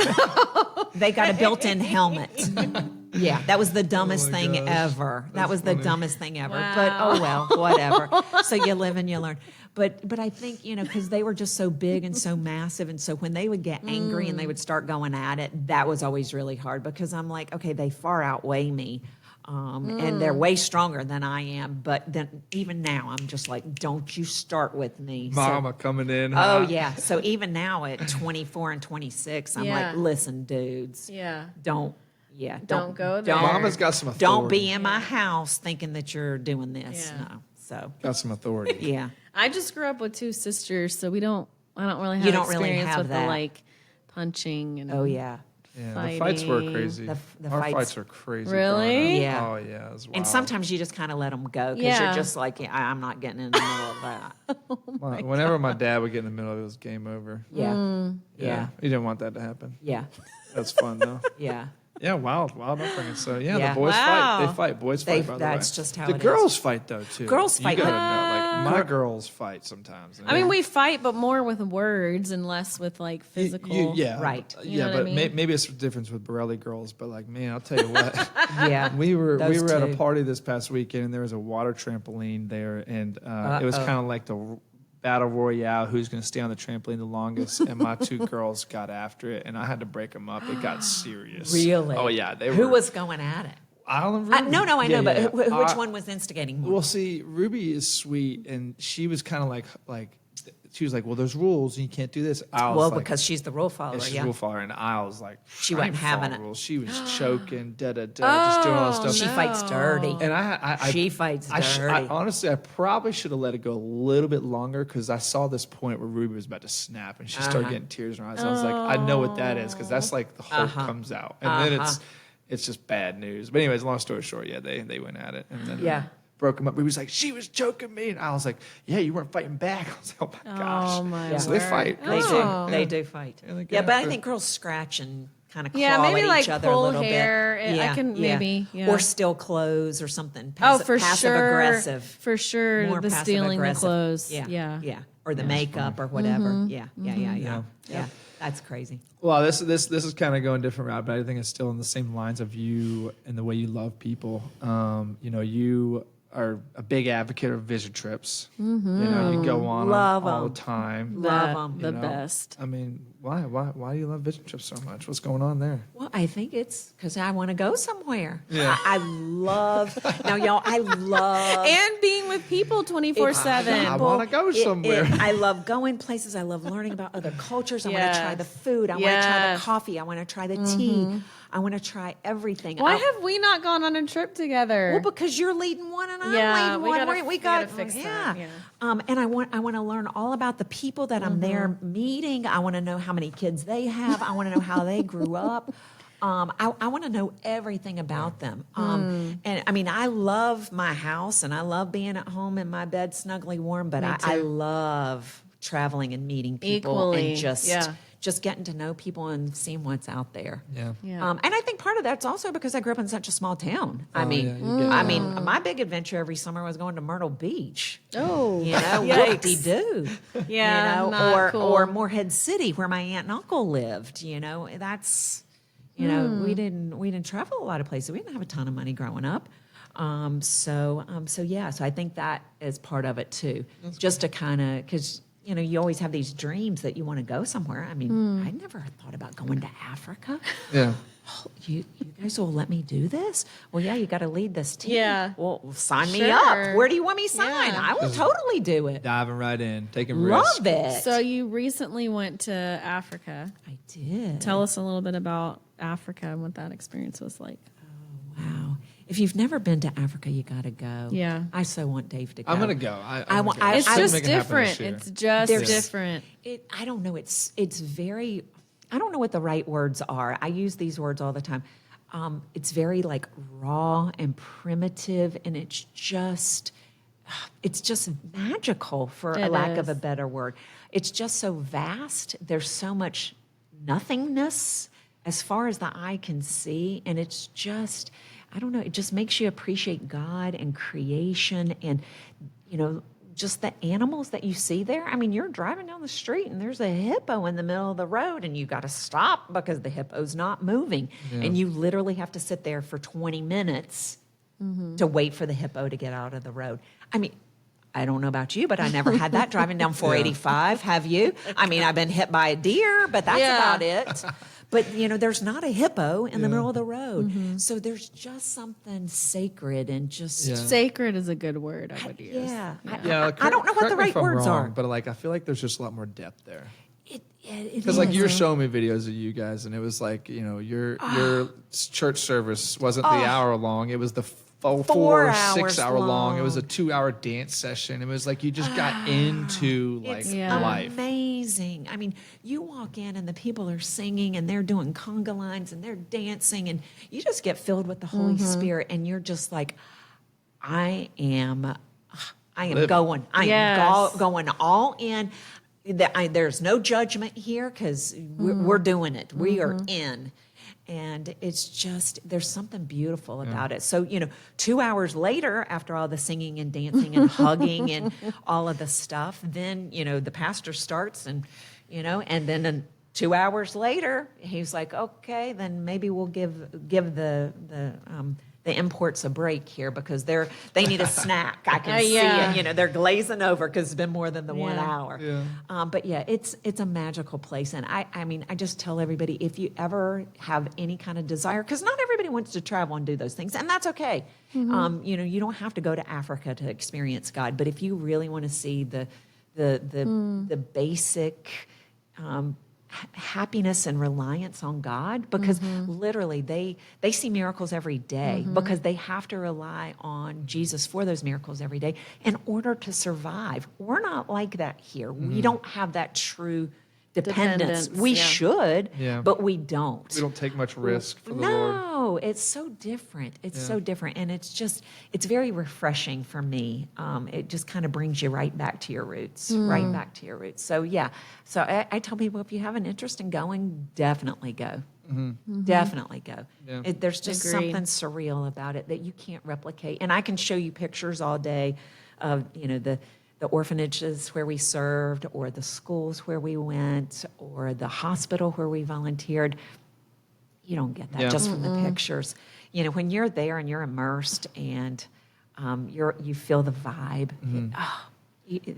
They got a built-in helmet. Yeah, that was the dumbest thing gosh. ever. That was the dumbest thing ever. Wow. But oh well, whatever. So you live and you learn. But I think, because they were just so big and so massive, and so when they would get angry and they would start going at it, that was always really hard because I'm like, okay, they far outweigh me. And they're way stronger than I am. But then even now, I'm just like, don't you start with me. So- Mama coming in. oh, hot. yeah. So even now at 24 and 26, I'm Yeah. like, listen, dudes, Yeah. don't go there. Mama's got some authority. Don't be in my house thinking that you're doing this. Yeah. No. So, Got some authority. yeah. I just grew up with two sisters, so I don't really have You don't really experience have with that. the like punching and Oh, yeah. Yeah, the fights were Fighting. crazy. The Our fights- fights were crazy. Really? growing up. Yeah. Oh, yeah. It was wild. And sometimes you just kind of let them go because Yeah. you're just like, yeah, I'm not getting in the middle of that. Whenever my dad would get in the middle of it, it was game over. Yeah. Yeah. He didn't want that to happen. Yeah. That's fun, though. Yeah. Yeah, wild upbringing. So, yeah, Yeah. the boys Wow. fight. They fight. Boys They- fight, by the that's way. just how the it is. girls fight, though, too. Girls fight, You gotta but- know, like, my girls fight sometimes. I mean, we fight, but more with words and less with like physical. yeah. Right. You Yeah, know what but I mean? maybe it's a difference with Borelli girls. But, like, man, I'll tell you what. Yeah. We were Those at a two. party this past weekend, and there was a water trampoline there, and it was Uh-oh. kind of like the battle royale, who's going to stay on the trampoline the longest, and my two girls got after it, and I had to break them up. It got serious. Really? Oh, yeah. Who was going at it? Island I Ruby? know, I know, but Yeah. which one was instigating more? Well, see, Ruby is sweet, and she was kind of like she was like, well, there's rules, and you can't do this. I was Well, like, because she's the rule follower, and she's yeah. rule follower, and I was like, She I wasn't ain't having following it. rules. She was choking, just doing all this stuff. She fights dirty. And I She fights I dirty. honestly, I probably should have let it go a little bit longer because I saw this point where Ruby was about to snap and she started getting tears in her eyes. I was like, I know what that is because that's like the Hulk comes out, and then it's just bad news. But anyways, long story short, yeah, they went at it, and then Yeah. broke him up. Ruby was like, she was choking me, and I was like, yeah, you weren't fighting back. I was like, oh my gosh. Oh my Yeah. So they word. fight. They Girls do. fight. They do fight. Yeah, they get Yeah, but I after it. think girls scratch and kind of claw Yeah, maybe at like each other a pull little hair. bit. I can maybe, yeah. Or steal clothes or something. Oh, for passive sure. aggressive. For sure. More The passive stealing the aggressive. clothes. Yeah. Yeah. Yeah. Or the makeup or whatever. Mm-hmm. Yeah. Yeah. That's crazy. Well, this is kind of going different route, but I think it's still in the same lines of you and the way you love people. You are a big advocate of vision trips. You go on Love all 'em. the time. Love 'em. The you know. best. I mean, why do you love vision trips so much? What's going on there? Well, I think it's because I want to go somewhere. Yeah. I love, now, y'all, I love. And being with people 24/7. I wanna go somewhere. I love going places. I love learning about other cultures. I want to try Yes. the food. I want to try the Yes. coffee. I want to try the tea. I want to try everything. Why have we not gone on a trip together? Well, because you're leading one and I'm Yeah, leading we one. gotta- We we got gotta fix yeah. that, yeah. And I want to learn all about the people that I'm there meeting. I want to know how many kids they have. I want to know how they grew up. I want to know everything about them. And I mean, I love my house and I love being at home in my bed, snugly warm. But I love traveling and meeting people Equally, and yeah. just getting to know people and seeing what's out there. Yeah. Yeah. And I think part of that's also because I grew up in such a small town. Oh, I mean, yeah, you get I mean, my big adventure every summer was going to Myrtle Beach. Oh. You know, Yikes. whoop-de-doo. Yeah, you know, not cool. or Morehead City, where my aunt and uncle lived. You know, that's, you know, we didn't travel a lot of places. We didn't have a ton of money growing up. So I think that is part of it too. Just to kind of, because you know, you always have these dreams that you want to go somewhere. I mean, I never thought about going to Africa. Yeah. you guys will let me do this? Well, yeah, you got to lead this team. Yeah. Well, sign me Sure. up. Where do you want me signed? Yeah. I will totally do it. Diving right in, taking risks. Love it. So you recently went to Africa. I did. Tell us a little bit about Africa and what that experience was like. Wow. If you've never been to Africa, you got to go. Yeah. I so want Dave to go. I'm gonna go. I want- It's I- just make it happen this different. year. It's just There's- different. I don't know. It's very. I don't know what the right words are. I use these words all the time. It's very like raw and primitive, and it's just magical, for a It lack of a is. better word. It's just so vast. There's so much nothingness as far as the eye can see, and it's just, I don't know. It just makes you appreciate God and creation, and just the animals that you see there. I mean, you're driving down the street and there's a hippo in the middle of the road and you got to stop because the hippo's not moving. And you literally have to sit there for 20 minutes to wait for the hippo to get out of the road. I mean, I don't know about you, but I never had that driving down 485. Have you? I mean, I've been hit by a deer, but that's about it. But, there's not a hippo in the middle of the road. So there's just something sacred and just... Yeah. Sacred is a good word, I would use. Yeah. Yeah, I don't know what the right words are. but like I feel like there's just a lot more depth there. It Because like you were is. showing me videos of you guys, and it was like your church service wasn't the hour long; it was the 4 or 6 hour long. It was a 2-hour dance session. It was like you just got into like It's life. amazing. I mean, you walk in and the people are singing and they're doing conga lines and they're dancing, and you just get filled with the Holy Spirit, and you're just like, I am Living. going. I am Yes. going all in. There's no judgment here because we're doing it. We are in. And it's just, there's something beautiful about it. So, 2 hours later, after all the singing and dancing and hugging and all of the stuff, then, the pastor starts and then 2 hours later, he's like, okay, then maybe we'll give the imports a break here because they need a snack. I can see it. They're glazing over because it's been more than the 1 hour. Yeah. But yeah, it's a magical place. And I mean, I just tell everybody, if you ever have any kind of desire, because not everybody wants to travel and do those things, and that's okay. You don't have to go to Africa to experience God. But if you really want to see the basic happiness and reliance on God, because literally they see miracles every day because they have to rely on Jesus for those miracles every day in order to survive. We're not like that here. We don't have that true dependence. We should, but we don't. We don't take much risk for the Lord. No, it's so different. It's so different. And it's very refreshing for me. It just kind of brings you right back to your roots, right back to your roots. So, yeah. So I tell people, if you have an interest in going, definitely go. Definitely go. Yeah. There's just Agreed. something surreal about it that you can't replicate. And I can show you pictures all day of, the orphanages where we served, or the schools where we went, or the hospital where we volunteered. You don't get that just from the pictures. When you're there and you're immersed and you feel the vibe, it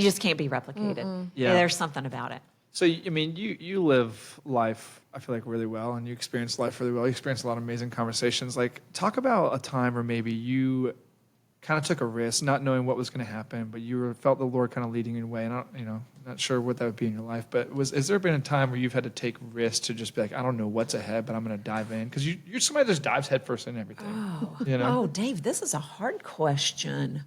just can't be replicated. Yeah. There's something about it. So, I mean, you live life, I feel like, really well, and you experience life really well. You experience a lot of amazing conversations. Like, talk about a time where maybe you kind of took a risk, not knowing what was going to happen, but you felt the Lord kind of leading you away. And not sure what that would be in your life, but has there been a time where you've had to take risks to just be like, I don't know what's ahead, but I'm going to dive in? Because you're somebody that just dives headfirst in everything. Oh, Dave, this is a hard question.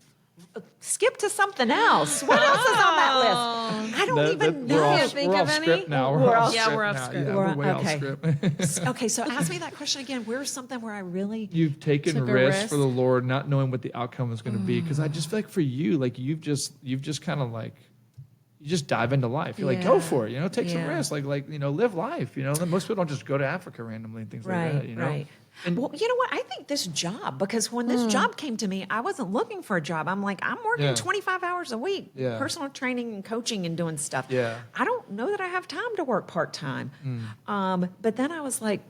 Skip to something else. What else is on that list? I don't even know. We're off script now. We're off Yeah, script we're off now. script. Yeah, We're- we're way okay. off script. Okay, so ask me that question again. Where's something where I really... You've taken Took a risks risk. for the Lord, not knowing what the outcome was going to be. Because I just feel like for you, like you've just kind of like, you just dive into life. You're like, go for it. Take some risks. Like live life. Most people don't just go to Africa randomly and things like that. Right. And Well, you know what? I think this job, because when this job came to me, I wasn't looking for a job. I'm like, I'm working 25 hours a week, personal training and coaching and doing stuff. Yeah. I don't know that I have time to work part-time. But then I was like,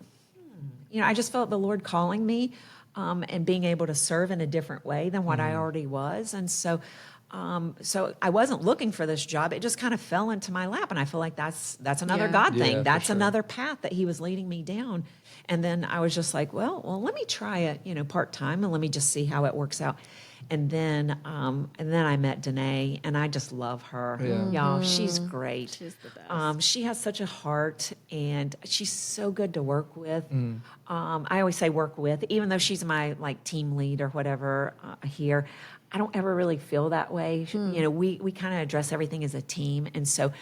I just felt the Lord calling me and being able to serve in a different way than what I already was. And so So I wasn't looking for this job. It just kind of fell into my lap. And I feel like that's another Yeah. God Yeah, thing. for That's sure. another path that he was leading me down. And then I was just like, well, let me try it, part-time, and let me just see how it works out. And then I met Danae, and I just love her. Yeah. Y'all, she's great. She's the best. She has such a heart, and she's so good to work with. I always say work with, even though she's my team lead or whatever here. I don't ever really feel that way. We kind of address everything as a team, and so.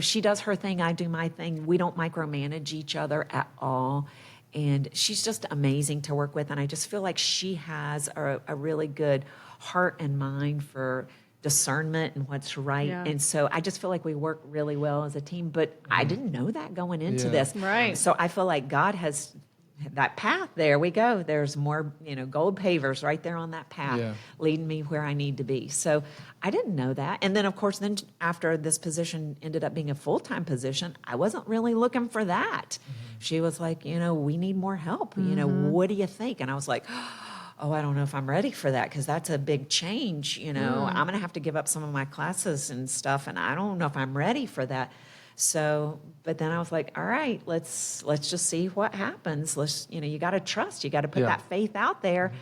She does her thing, I do my thing. We don't micromanage each other at all. And she's just amazing to work with. And I just feel like she has a really good heart and mind for discernment and what's right. Yeah. And so I just feel like we work really well as a team. But I didn't know that going into Yeah. this. Right. So I feel like God has that path. There we go. There's more, gold pavers right there on that path, Yeah. leading me where I need to be. So I didn't know that. And then, of course, after this position ended up being a full-time position, I wasn't really looking for that. She was like, we need more help. What do you think? And I was like, I don't know if I'm ready for that, because that's a big change. I'm going to have to give up some of my classes and stuff, and I don't know if I'm ready for that. So, but then I was like, all right, let's just see what happens. You got to trust. You got to put Yeah. that faith out there,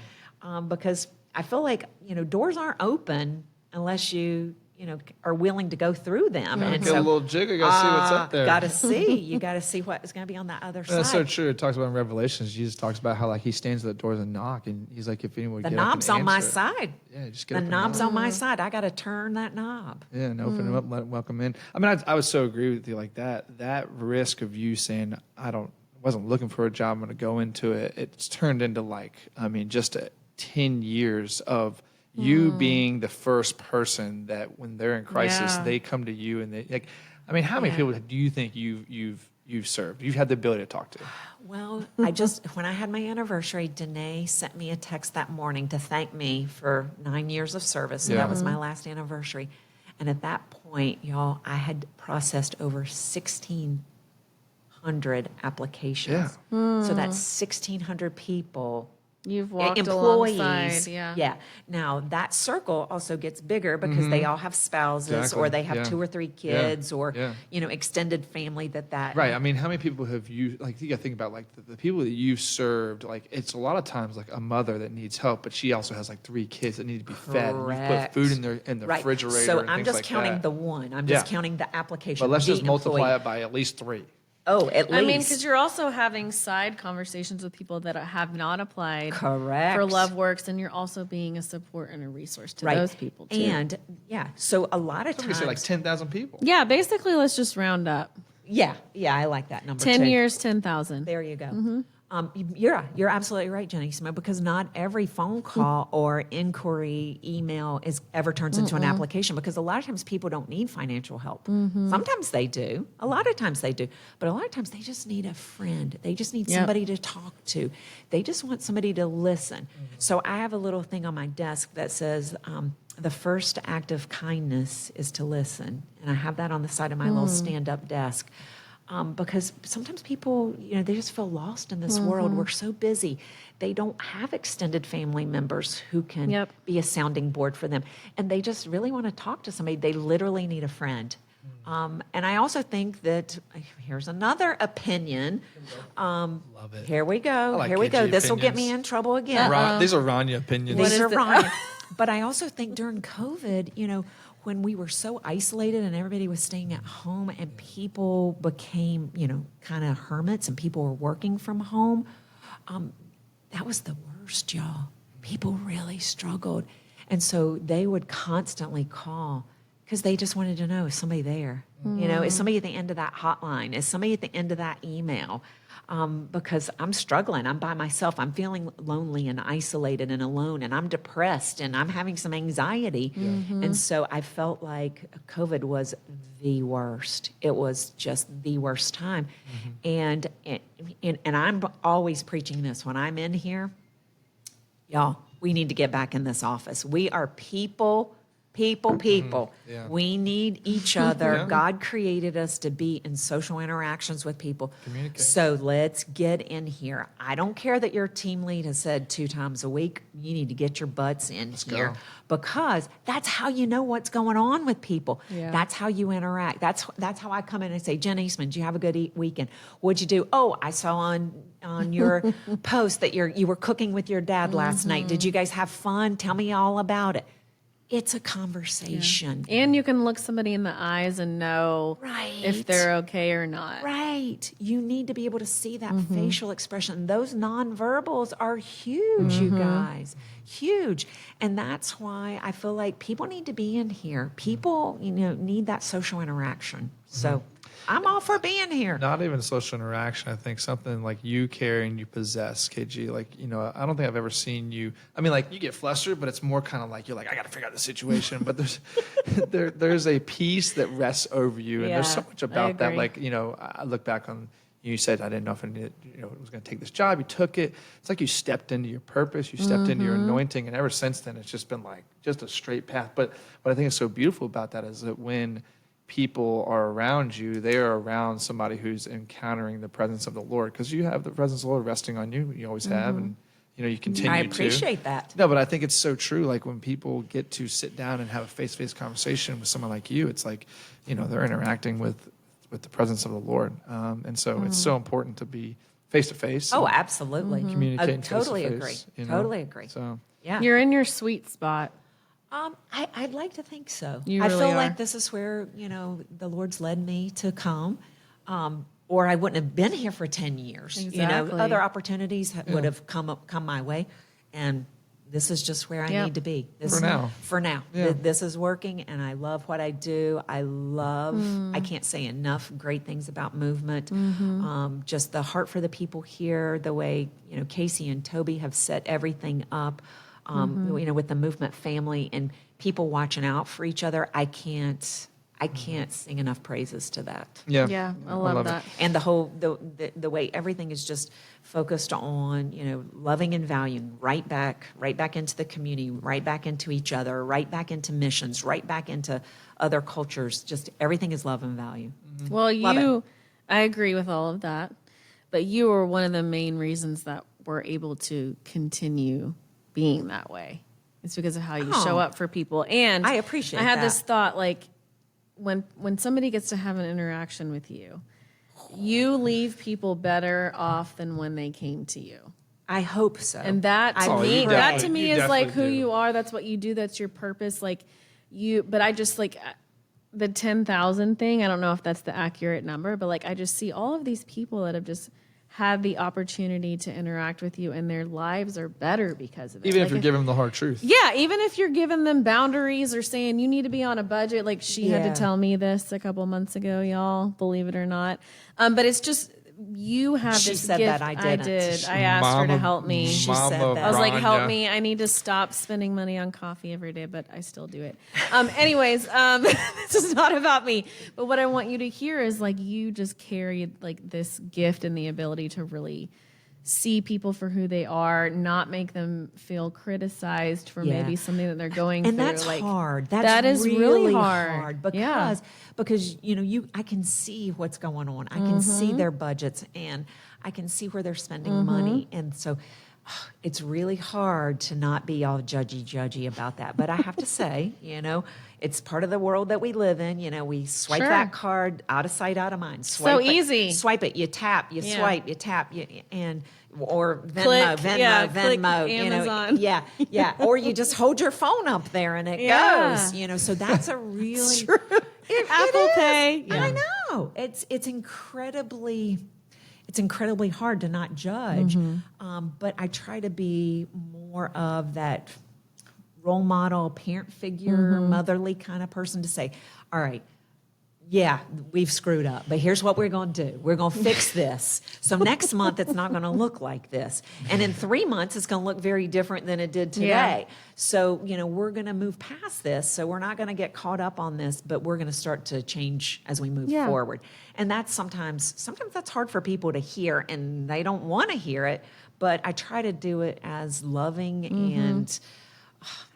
because I feel like, doors aren't open unless you are willing to go through them. And Get a little jigger, gotta see what's up there. You got to see what is going to be on that other side. That's so true. It talks about in Revelations. Jesus talks about how he stands at the doors and knock, and he's like, if anyone would The get up and knob's on my answer. side. Yeah, just get The up and knob's knock. on my side. I got to turn that knob. Yeah, and open them up, let them welcome in. I mean, I would so agree with you. Like that risk of you saying, wasn't looking for a job, I'm going to go into it. It's turned into just 10 years of you being the first person that when they're in crisis, Yeah. they come to you and how many people do you think you've served? You've had the ability to talk to. Well, when I had my anniversary, Danae sent me a text that morning to thank me for 9 years of service. So Yeah. that was my last anniversary. And at that point, y'all, I had processed over 1,600 applications. So that's 1,600 people. You've walked Employees. alongside. Yeah. Now that circle also gets bigger because they all have spouses, Exactly. or they have Yeah. 2 or 3 kids, or Yeah. extended family that. Right. I mean, how many people have you, you got to think about, the people that you've served, it's a lot of times, a mother that needs help, but she also has, 3 kids that need to be fed. And you put Correct. food in the Right. refrigerator So and I'm things just like counting that. the one. I'm just Yeah. counting the application. But let's the just multiply employee. it by at least 3. Oh, at least. I mean, because you're also having side conversations with people that have not applied Correct. for LoveWorks, and you're also being a support and a resource to right. those people too. And so a lot of Somebody times, said 10,000 people. yeah, basically, let's just round up. yeah, I like that number. 10 too. years, 10,000. There you go. You're absolutely right, Jenny, because not every phone call or inquiry email ever turns into an application, because a lot of times people don't need financial help. Sometimes they do. A lot of times they do. But a lot of times they just need a friend. They just need somebody to talk to. They just want somebody to listen. So I have a little thing on my desk that says, the first act of kindness is to listen. And I have that on the side of my little stand-up desk. Because sometimes people, they just feel lost in this world. We're so busy. They don't have extended family members who can be a sounding board for them. And they just really want to talk to somebody. They literally need a friend. And I also think that, here's another opinion. Love it. Here we go. like Here we go. edgy This will get me opinions. in trouble again. These are Rania opinions. These are is it? wrong. But I also think during COVID, when we were so isolated and everybody was staying at home and people became, kind of hermits and people were working from home, that was the worst, y'all. People really struggled. And so they would constantly call because they just wanted to know, is somebody there? Is somebody at the end of that hotline? Is somebody at the end of that email? Because I'm struggling. I'm by myself. I'm feeling lonely and isolated and alone, and I'm depressed and I'm having some anxiety. And so I felt like COVID was the worst. It was just the worst time. And I'm always preaching this when I'm in here. Y'all, we need to get back in this office. We are people People. Yeah. We need each other. Yeah. God created us to be in social interactions with people. Communicate. So let's get in here. I don't care that your team lead has said 2 times a week, you need to get your butts in here go. because that's how you know what's going on with people. Yeah. That's how you interact. That's how I come in and say, Jen Eastman, did you have a good weekend? What'd you do? Oh, I saw on your post that you were cooking with your dad last night. Did you guys have fun? Tell me all about it. It's a conversation. And you can look somebody in the eyes and know Right. if they're okay or not. Right. You need to be able to see that facial expression. Those nonverbals are huge, you guys. Huge. And that's why I feel like people need to be in here. People, need that social interaction. So I'm all for being here. Not even social interaction. I think something like you carrying, you possess, KG. Like, I don't think I've ever seen you. I mean, like, you get flustered, but it's more kind of like you're like, I got to figure out the situation. But there's a peace that rests over you, and there's so Yeah, much about that. agree. Like, I look back on. You said I didn't know if I was going to take this job. You took it. It's like you stepped into your purpose. You stepped into your anointing, and ever since then, it's just been like just a straight path. But what I think is so beautiful about that is that when people are around you, they are around somebody who's encountering the presence of the Lord, because you have the presence of the Lord resting on you. You always have, and you continue. I appreciate that. No, but I think it's so true. Like when people get to sit down and have a face-to-face conversation with someone like you, it's like they're interacting with the presence of the Lord, and so it's so important to be face-to-face. Oh, and absolutely. communicating Totally face-to-face, agree. Totally agree. So Yeah. You're in your sweet spot. I'd like to think so. You I really feel are. like this is where, the Lord's led me to come. Or I wouldn't have been here for 10 years. Exactly. Other opportunities would have come my way. And this is just where I Yep. need to be. For now. Yeah. This is working, and I love what I do. I can't say enough great things about movement. Just the heart for the people here, the way, Casey and Toby have set everything up. With the movement family and people watching out for each other, I can't sing enough praises to that. yeah, Yeah, I love that. And the way everything is just focused on, loving and valuing, right back into the community, right back into each other, right back into missions, right back into other cultures. Just everything is love and value. Well, Love I agree with all of that, but you were one of the main reasons that we're able to continue being that way. It's because of how you show up for people. And I appreciate I had that. this thought, like, when somebody gets to have an interaction with you, you leave people better off than when they came to you. I hope so. And that to I me, pray. that to me You is like who definitely do. you are. That's what you do. That's your purpose. Like but I just like the 10,000 thing. I don't know if that's the accurate number, but like I just see all of these people that have just had the opportunity to interact with you, and their lives are better because of it. even Like if you're giving them the hard truth. yeah, even if you're giving them boundaries or saying you need to be on a budget, like she had Yeah. to tell me this a couple months ago, y'all, believe it or not. But it's just you have She this said gift. that, I didn't. did. I asked her to help me. She said that. I was like, help Rhonda. me. I need to stop spending money on coffee every day, but I still do it. Anyways, this is not about me. But what I want you to hear is like you just carry like this gift and the ability to really see people for who they are, not make them feel criticized for Yeah. maybe something that they're going And through. that's like, hard. that is really hard Yeah. because I can see what's going on. I can see their budgets, and I can see where they're spending money, and so it's really hard to not be all judgy about that. But I have to say, it's part of the world that we live in. We swipe Sure. that card out of sight, out of mind. So easy. Swipe it. You tap. You Yeah. swipe. You tap. Or Venmo, Click, Venmo, yeah, Venmo. click Amazon. Yeah. Or you just hold your phone up there and it Yeah. goes. So that's a really Apple is. Pay. Yeah. I know. It's incredibly hard to not judge. But I try to be more of that role model, parent figure, motherly kind of person to say, all right, yeah, we've screwed up, but here's what we're going to do. We're going to fix this. So next month, it's not going to look like this. And in 3 months, it's going to look very different than it did today. Yeah. So, we're going to move past this. So we're not going to get caught up on this, but we're going to start to change as we move Yeah. forward. And that's sometimes that's hard for people to hear, and they don't want to hear it, but I try to do it as loving and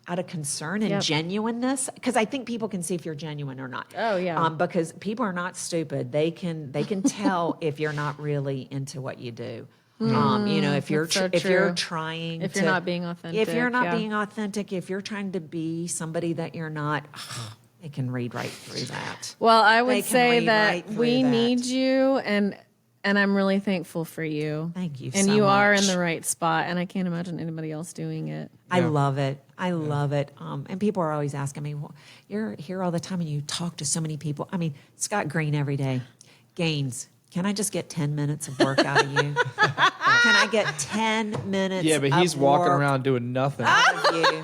out of concern and genuineness, because I think people can see if you're genuine or not. Oh, yeah. Because people are not stupid. They can tell if you're not really into what you do. You know, if you're trying, if you're not being authentic, if you're not being authentic, if you're trying to be somebody that you're not, they can read right through that. Well, I would They can say read that right through we that. need you, and I'm really thankful for you. Thank you And so you are much. in the right spot, and I can't imagine anybody else doing it. I love it. I love it. And people are always asking me, well, you're here all the time and you talk to so many people. I mean, Scott Green every day. Gaines, can I just get 10 minutes of work out of you? Can I get 10 minutes Yeah, but of he's walking work around doing nothing. out of you?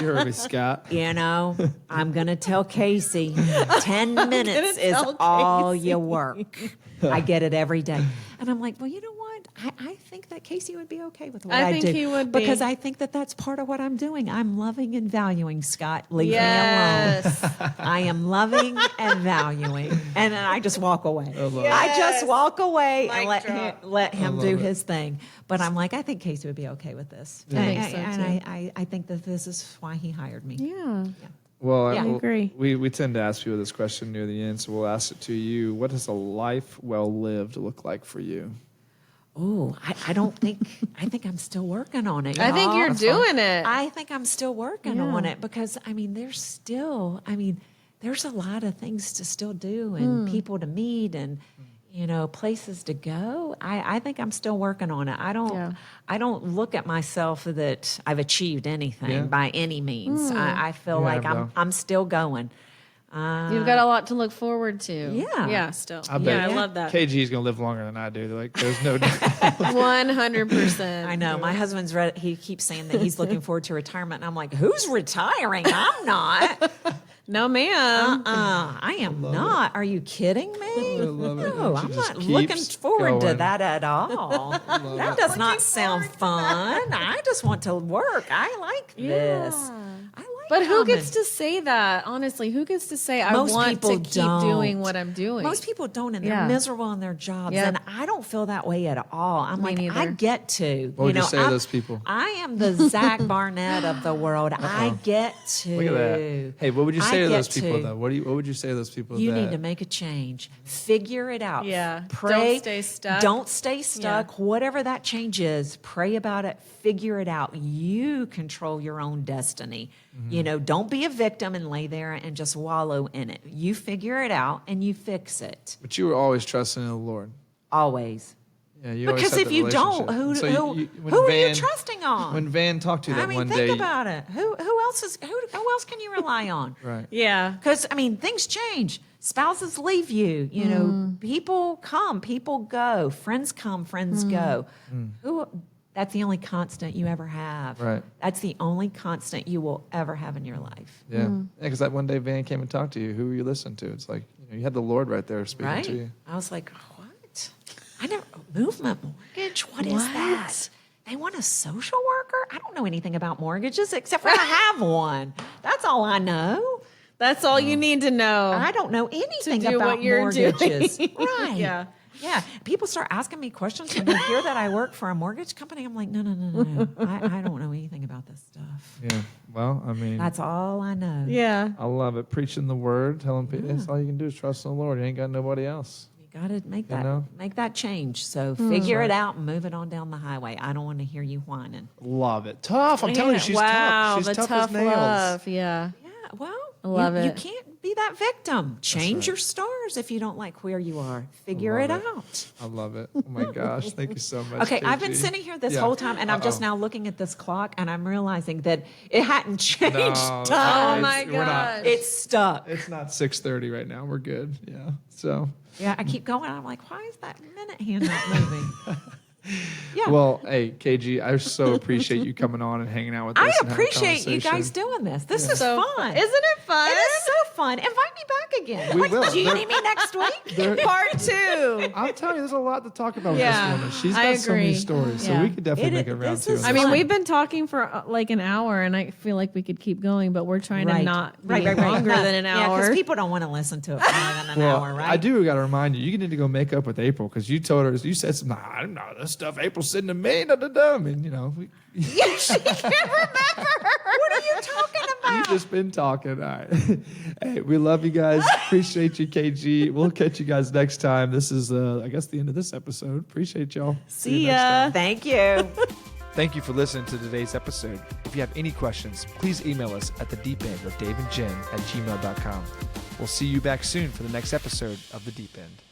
You heard me, Scott. You know, I'm going to tell Casey 10 minutes is tell all Casey. you work. I get it every day. And I'm like, well, you know what? I think that Casey would be okay with what I do. think he would be. Because I think that that's part of what I'm doing. I'm loving and valuing Scott. Leave me alone. Yes. I am loving and valuing. And then I just walk away. love it. I just walk away and Mic let him do it. his thing. But I'm like, I think Casey would be okay with this. I think so, And too. I think that this is why he hired me. Yeah. Well, Yeah. I agree. We tend to ask people this question near the end, so we'll ask it to you. What does a life well lived look like for you? Oh, I don't think, I think I'm still working on it. I think y'all. you're doing it. I think I'm still working Yeah. on it because, I mean, there's a lot of things to still do and people to meet and, you know, places to go. I think I'm still working on it. I don't look at myself that I've achieved anything by any means. I feel You like have, though. I'm still going. You've got a lot to look forward to. Yeah. Yeah, still. I bet I love that. KG is going to live longer than I do. Like, there's no doubt. 100%. I know. My husband's he keeps saying that he's looking forward to retirement. And I'm like, who's retiring? I'm not. No, ma'am. I am not. Are you kidding me? love it. No, She I'm just not looking keeps forward to going. that at all. That does not sound fun. I just want to work. I like this. I like But who coming. gets to say that? Honestly, who gets to say I Most want to people keep don't. doing what I'm doing? Most people don't, and they're Yeah. miserable in their jobs. Yep. And I don't feel that way at all. I'm like, neither. I get to. What would you say to I'm- those people? I am the Zach Barnett of the world. I get to. Look at that. Hey, what would you I say to get those people, to. though? What would you say to those people You that... need to make a change. Figure it out. Yeah. Pray. Don't stay stuck. Don't stay stuck. Whatever that change is, pray about it. Figure it out. You control your own destiny. Mm-hmm. You know, don't be a victim and lay there and just wallow in it. You figure it out and you fix it. But you were always trusting in the Lord. Always. Yeah, you always Because had if the you don't, relationship. who, So when when are you Van- trusting on? When Van talked to you that I mean, one think day... about it. Who else can you rely on? Right. Yeah. Because, I mean, things change. Spouses leave you. You know, people come, people go. Friends come, friends go. That's the only constant you ever have. Right. That's the only constant you will ever have in your life. Yeah. Because that one day Van came and talked to you. Who were you listening to? It's like, you had the Lord right there speaking Right? to you. I was like, what? I never, movement mortgage? What is that? They want a social worker? I don't know anything about mortgages except for I have one. That's all I know. That's all you need to know. I don't know anything do about what you're mortgages. doing. Right. Yeah. Yeah. People start asking me questions when they hear that I work for a mortgage company. I'm like, no. I don't know anything about this stuff. Yeah. Well, I mean, That's all I know. Yeah. I love it. Preaching the word, telling people, that's all you can do is trust in the Lord. You ain't got nobody else. You got to make know? that change. So figure it out and move it on down the highway. I don't want to hear you whining. Love it. Tough. I'm telling you, she's wow, tough. She's the tough, tough as nails. love. Yeah. Yeah, well, I love you it. can't be that victim. Change your stars if you don't like where you are. Figure it love it. out. I love it. Oh my gosh. Thank you so much. Okay, I've been KG. sitting here this Yeah. whole time, and I'm just now looking at this clock, and I'm realizing that it hadn't changed No, time. Oh my we're not- gosh. It's stuck. It's not 6:30 right now. We're good. Yeah. So, Yeah, I keep going. I'm like, why is that minute hand not moving? Yeah. well, hey, KG, I so appreciate you coming on and hanging out with us. I and having a appreciate you conversation. guys doing this. This is So fun. Isn't it fun? It is so fun. Invite me back again. We will. Do you There- need me next week? Part 2. I'm telling you, there's a lot to talk about with Yeah, this woman. She's got I so many agree. stories, so Yeah. we could definitely It make is- it round this two. is of I this. mean, fun. we've been talking for like an hour, and I feel like we could keep going, but we're trying to not be longer than an Yeah, hour. because people don't want to listen to it for more than an Well, hour, right? I do got to remind you, you need to go make up with April because you told her, you said, nah, I don't know this stuff. April's sitting to me. Da, da, da. I mean, She can't remember. What are you talking about? You've just been talking. All right. Hey, we love you guys. Appreciate you, KG. We'll catch you guys next time. This is, I guess, the end of this episode. Appreciate y'all. See you next ya. time. Thank you. Thank you for listening to today's episode. If you have any questions, please email us at thedeepend with daveandjen@gmail.com. We'll see you back soon for the next episode of The Deep End.